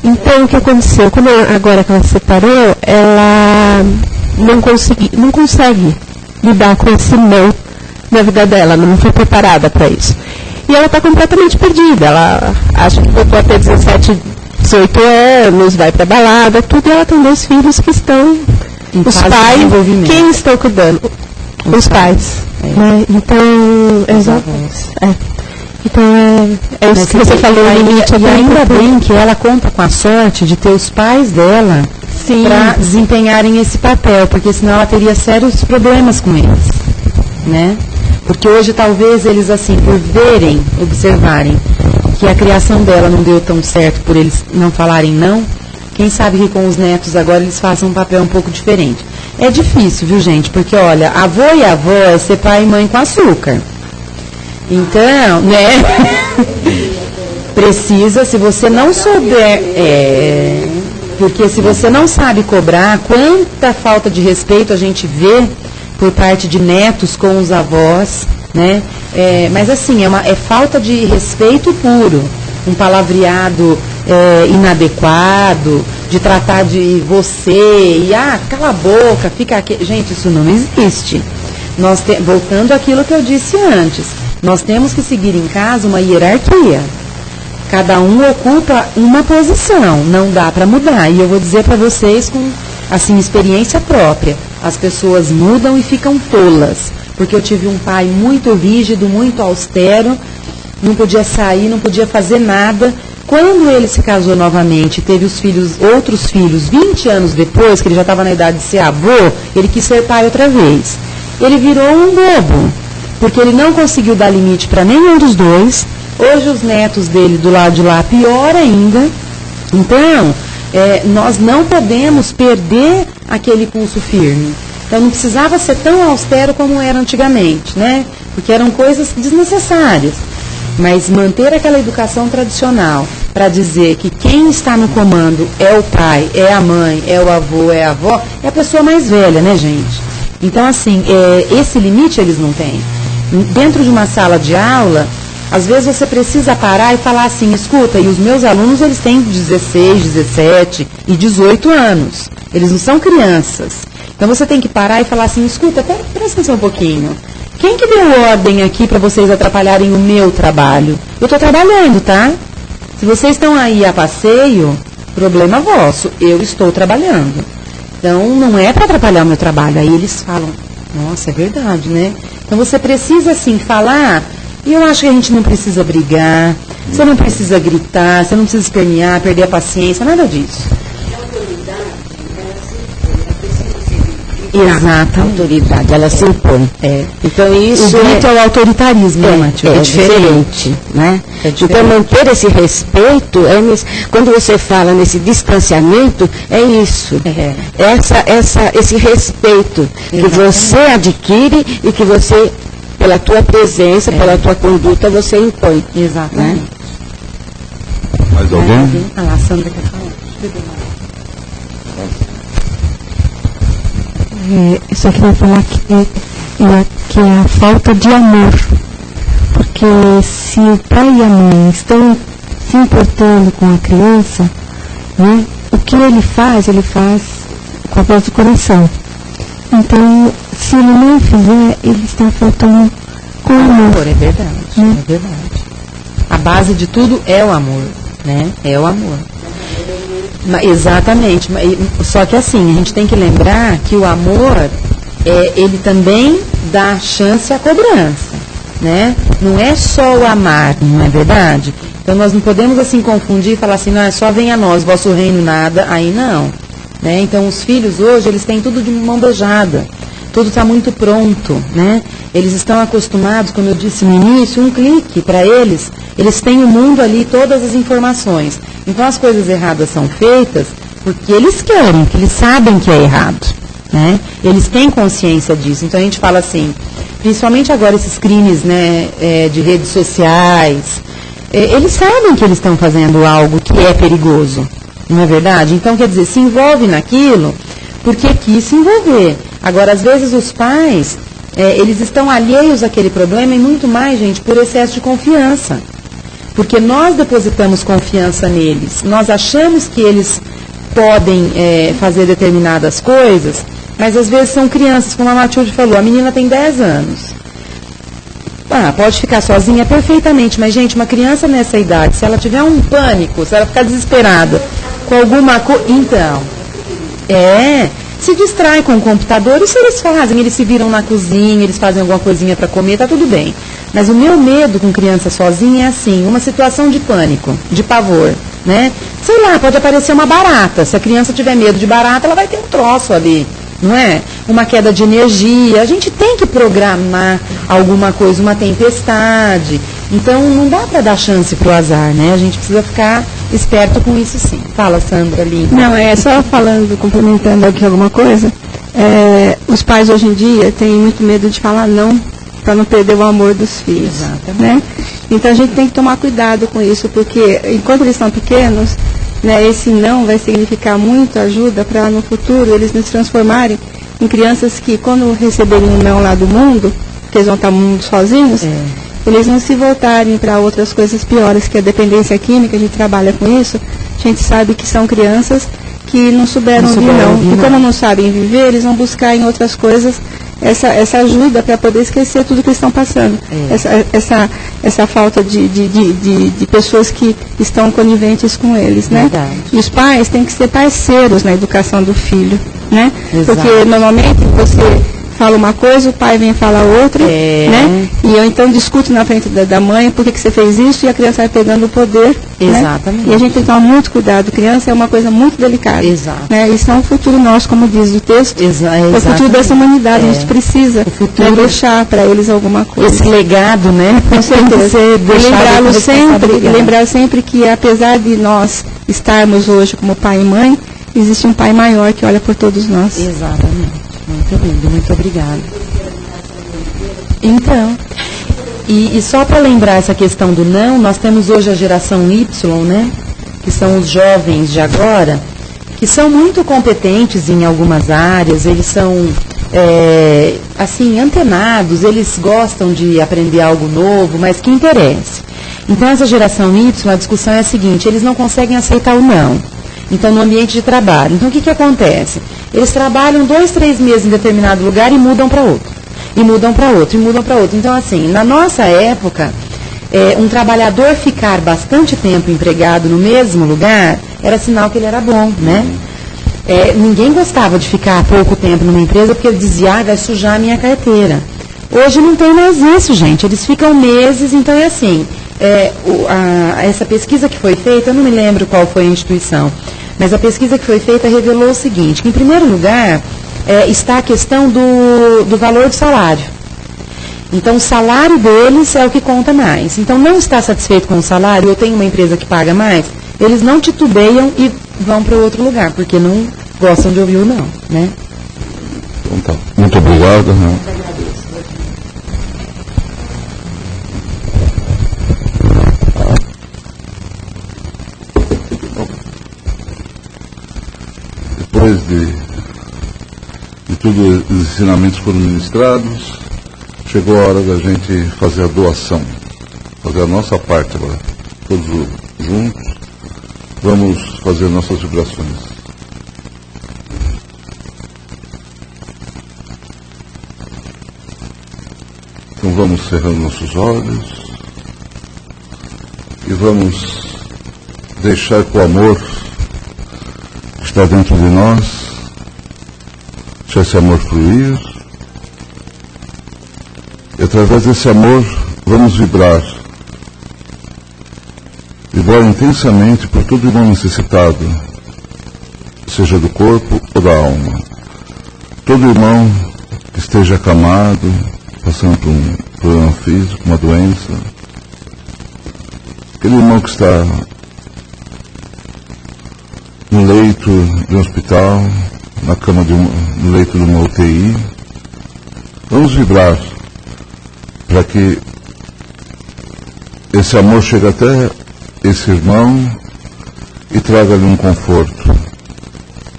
[SPEAKER 4] Então, o que aconteceu? Agora que ela se separou, ela não consegue lidar com esse não na vida dela, não foi preparada para isso. E ela está completamente perdida. Ela acha que voltou a ter 17, 18 anos, vai para balada, tudo, e ela tem 2 filhos que estão... Os pais, quem estão cuidando? Os pais. Né? Então, Então, é isso que você falou.
[SPEAKER 2] E ainda bem que ela conta com a sorte de ter os pais dela para desempenharem esse papel, porque senão ela teria sérios problemas com eles, né? Porque hoje talvez eles, assim, por observarem que a criação dela não deu tão certo por eles não falarem não, quem sabe que com os netos agora eles façam um papel um pouco diferente. É difícil, viu, gente? Porque, olha, avô e avó é ser pai e mãe com açúcar. Então, né? Precisa, se você não souber... porque se você não sabe cobrar, quanta falta de respeito a gente vê por parte de netos com os avós, né? Mas assim, é falta de respeito puro. Um palavreado inadequado, de tratar de você, cala a boca, fica aqui. Gente, isso não existe. Voltando àquilo que eu disse antes, nós temos que seguir em casa uma hierarquia. Cada um ocupa uma posição, não dá para mudar. E eu vou dizer para vocês com, assim, experiência própria, as pessoas mudam e ficam tolas. Porque eu tive um pai muito rígido, muito austero, não podia sair, não podia fazer nada. Quando ele se casou novamente, teve outros filhos, 20 anos depois, que ele já estava na idade de ser avô, ele quis ser pai outra vez. Ele virou um bobo, porque ele não conseguiu dar limite para nenhum dos dois. Hoje os netos dele do lado de lá, pior ainda. Então, nós não podemos perder aquele pulso firme. Então não precisava ser tão austero como era antigamente, né? Porque eram coisas desnecessárias. Mas manter aquela educação tradicional para dizer que quem está no comando é o pai, é a mãe, é o avô, é a avó, é a pessoa mais velha, né, gente? Então, assim, esse limite eles não têm. Dentro de uma sala de aula, às vezes você precisa parar e falar assim, escuta, e os meus alunos, eles têm 16, 17 e 18 anos. Eles não são crianças. Então você tem que parar e falar assim, escuta, presta atenção um pouquinho. Quem que deu ordem aqui para vocês atrapalharem o meu trabalho? Eu estou trabalhando, tá? Se vocês estão aí a passeio, problema vosso. Eu estou trabalhando. Então, não é para atrapalhar o meu trabalho. Aí eles falam, nossa, é verdade, né? Então, você precisa, assim, falar. E eu acho que a gente não precisa brigar. Você não precisa gritar. Você não precisa espernear, perder a paciência. Nada disso. Exato, a autoridade, ela se impõe. Então isso o grito é o autoritarismo,
[SPEAKER 3] é diferente, né? Então manter esse respeito, quando você fala nesse distanciamento, é isso. Esse respeito que você adquire e que você, pela tua presença, pela tua conduta, você impõe.
[SPEAKER 2] Exatamente. Né?
[SPEAKER 1] Mais alguém?
[SPEAKER 2] A Sandra quer falar.
[SPEAKER 4] Eu só queria falar que é a falta de amor. Porque se o pai e a mãe estão se importando com a criança, né, o que ele faz com a voz do coração. Então, se ele não fizer, ele está faltando com o amor.
[SPEAKER 2] É verdade, né? É verdade. A base de tudo é o amor, né? É o amor. Exatamente, só que assim, a gente tem que lembrar que o amor, ele também dá chance à cobrança, né? Não é só o amar, não é verdade? Então nós não podemos assim confundir e falar assim, não, só venha a nós, vosso reino nada, aí não. Né? Então os filhos hoje, eles têm tudo de mão beijada. tudo está muito pronto, né? Eles estão acostumados, como eu disse no início, um clique para eles têm o mundo ali, todas as informações. Então as coisas erradas são feitas porque eles querem, porque eles sabem que é errado, né? Eles têm consciência disso. Então a gente fala assim, principalmente agora esses crimes, né, de redes sociais, eles sabem que eles estão fazendo algo que é perigoso, não é verdade? Então, quer dizer, se envolve naquilo porque quis se envolver. Agora, às vezes os pais, eles estão alheios àquele problema e muito mais, gente, por excesso de confiança. Porque nós depositamos confiança neles, nós achamos que eles podem fazer determinadas coisas, mas às vezes são crianças, como a Matilde falou, a menina tem 10 anos. Pode ficar sozinha perfeitamente, mas, gente, uma criança nessa idade, se ela tiver um pânico, se ela ficar desesperada com alguma coisa, então, se distrai com o computador, isso eles fazem, eles se viram na cozinha, eles fazem alguma coisinha para comer, tá tudo bem. Mas o meu medo com criança sozinha é assim, uma situação de pânico, de pavor, né? Sei lá, pode aparecer uma barata, se a criança tiver medo de barata, ela vai ter um troço ali, não é? Uma queda de energia, a gente tem que programar alguma coisa, uma tempestade, então não dá para dar chance pro azar, né? A gente precisa ficar esperto com isso sim. Fala, Sandra, ali.
[SPEAKER 5] Não, só falando, complementando aqui alguma coisa, os pais hoje em dia têm muito medo de falar não, para não perder o amor dos filhos.
[SPEAKER 2] Exatamente.
[SPEAKER 5] Né? Então a gente tem que tomar cuidado com isso, porque enquanto eles estão pequenos, né, esse não vai significar muito ajuda para no futuro eles nos transformarem em crianças que, quando receberem um não lá do mundo, que eles vão estar no mundo sozinhos, eles não se voltarem para outras coisas piores, que a dependência química, a gente trabalha com isso, a gente sabe que são crianças que não souberam ouvir não. E como não sabem viver, eles vão buscar em outras coisas essa ajuda para poder esquecer tudo que eles estão passando. Essa falta de pessoas que estão coniventes com eles, né? E os pais têm que ser parceiros na educação do filho, né?
[SPEAKER 2] Exato.
[SPEAKER 5] Porque normalmente você fala uma coisa, o pai vem falar outra, né? E eu então discuto na frente da mãe por que você fez isso, e a criança vai pegando o poder.
[SPEAKER 2] Exatamente.
[SPEAKER 5] Né? E a gente tem que tomar muito cuidado. Criança é uma coisa muito delicada.
[SPEAKER 2] Exato.
[SPEAKER 5] Né? Isso é um futuro nosso, como diz o texto. É o futuro dessa humanidade. A gente precisa deixar para eles alguma coisa.
[SPEAKER 2] Esse legado, né?
[SPEAKER 5] Com certeza. E lembrar sempre que, apesar de nós estarmos hoje como pai e mãe, existe um pai maior que olha por todos nós.
[SPEAKER 2] Exatamente. Muito lindo, muito obrigada. Então, e só para lembrar essa questão do não, nós temos hoje a geração Y, né? Que são os jovens de agora, que são muito competentes em algumas áreas, eles são, assim, antenados, eles gostam de aprender algo novo, mas que interesse. Então, essa geração Y, a discussão é a seguinte, eles não conseguem aceitar o não. Então, no ambiente de trabalho. Então, o que acontece? Eles trabalham 2, 3 meses em determinado lugar e mudam para outro. E mudam para outro, e mudam para outro. Então, assim, na nossa época, um trabalhador ficar bastante tempo empregado no mesmo lugar era sinal que ele era bom, né? Ninguém gostava de ficar pouco tempo numa empresa porque ele dizia, vai sujar a minha carteira. Hoje não tem mais isso, gente. Eles ficam meses, então é assim. Essa pesquisa que foi feita, eu não me lembro qual foi a instituição, mas a pesquisa que foi feita revelou o seguinte, que em primeiro lugar está a questão do valor do salário. Então o salário deles é o que conta mais. Então não está satisfeito com o salário, eu tenho uma empresa que paga mais, eles não titubeiam e vão para outro lugar, porque não gostam de ouvir o não, né?
[SPEAKER 1] Então tá. Muito obrigado. Né? Depois de todos os ensinamentos foram ministrados, chegou a hora da gente fazer a doação, fazer a nossa parte agora, todos juntos, vamos fazer nossas vibrações. Então vamos cerrando nossos olhos e vamos deixar que o amor que está dentro de nós, deixar esse amor fluir, e através desse amor vamos vibrar intensamente por todo irmão necessitado, seja do corpo ou da alma. Todo irmão que esteja acamado, passando por um problema físico, uma doença. Aquele irmão que está no leito de um hospital, na cama no leito de uma UTI. Vamos vibrar para que esse amor chegue até esse irmão e traga-lhe um conforto,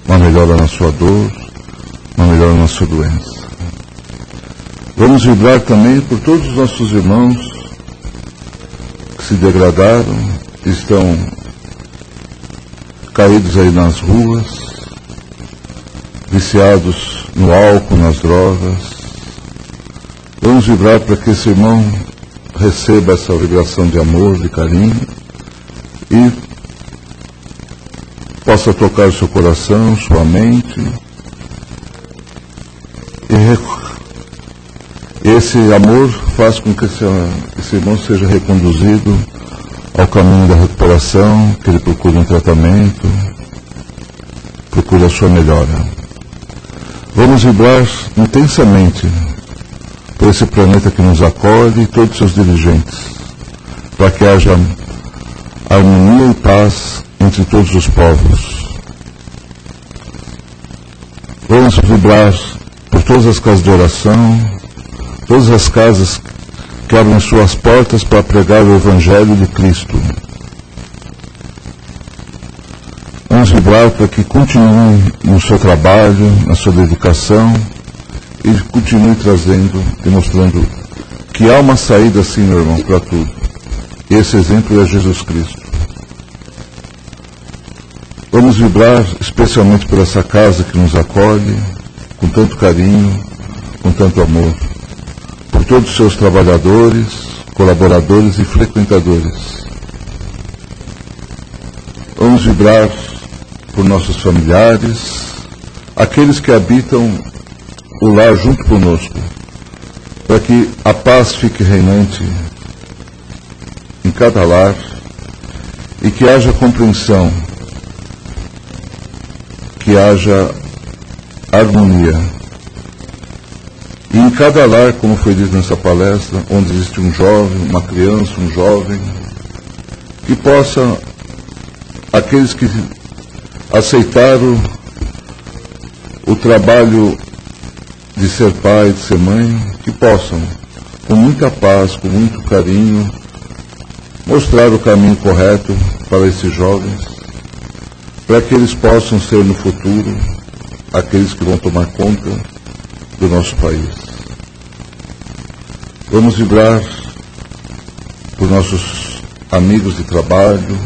[SPEAKER 1] uma melhora na sua dor, uma melhora na sua doença. Vamos vibrar também por todos os nossos irmãos que se degradaram, estão caídos aí nas ruas, viciados no álcool, nas drogas. Vamos vibrar para que esse irmão receba essa vibração de amor, de carinho e possa tocar o seu coração, sua mente. E esse amor faz com que esse irmão seja reconduzido ao caminho da recuperação, que ele procure um tratamento, procure a sua melhora. Vamos vibrar intensamente por esse planeta que nos acolhe e todos os seus dirigentes, para que haja harmonia e paz entre todos os povos. Vamos vibrar por todas as casas de oração, todas as casas que abrem suas portas para pregar o Evangelho de Cristo. Vamos vibrar para que continue no seu trabalho, na sua dedicação, e continue trazendo e mostrando que há uma saída, sim, meu irmão, para tudo. E esse exemplo é Jesus Cristo. Vamos vibrar especialmente por essa casa que nos acolhe, com tanto carinho, com tanto amor, por todos os seus trabalhadores, colaboradores e frequentadores. Vamos vibrar por nossos familiares, aqueles que habitam o lar junto conosco, para que a paz fique reinante em cada lar e que haja compreensão, que haja harmonia. E em cada lar, como foi dito nessa palestra, onde existe um jovem, uma criança, um jovem, que possa, aqueles que aceitaram o trabalho de ser pai, de ser mãe, que possam, com muita paz, com muito carinho, mostrar o caminho correto para esses jovens, para que eles possam ser no futuro aqueles que vão tomar conta do nosso país. Vamos vibrar por nossos amigos de trabalho,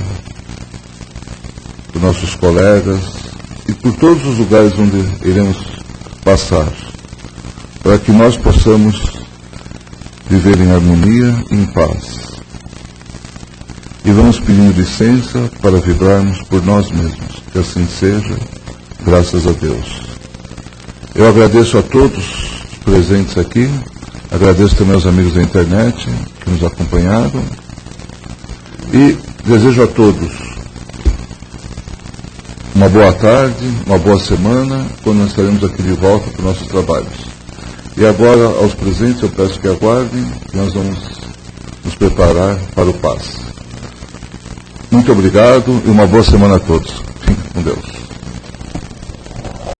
[SPEAKER 1] por nossos colegas e por todos os lugares onde iremos passar, para que nós possamos viver em harmonia e em paz. E vamos pedindo licença para vibrarmos por nós mesmos. Que assim seja, graças a Deus. Eu agradeço a todos os presentes aqui, agradeço também aos amigos da internet que nos acompanharam e desejo a todos uma boa tarde, uma boa semana, quando nós estaremos aqui de volta para os nossos trabalhos. E agora, aos presentes, eu peço que aguardem, que nós vamos nos preparar para o passe. Muito obrigado e uma boa semana a todos. Fiquem com Deus.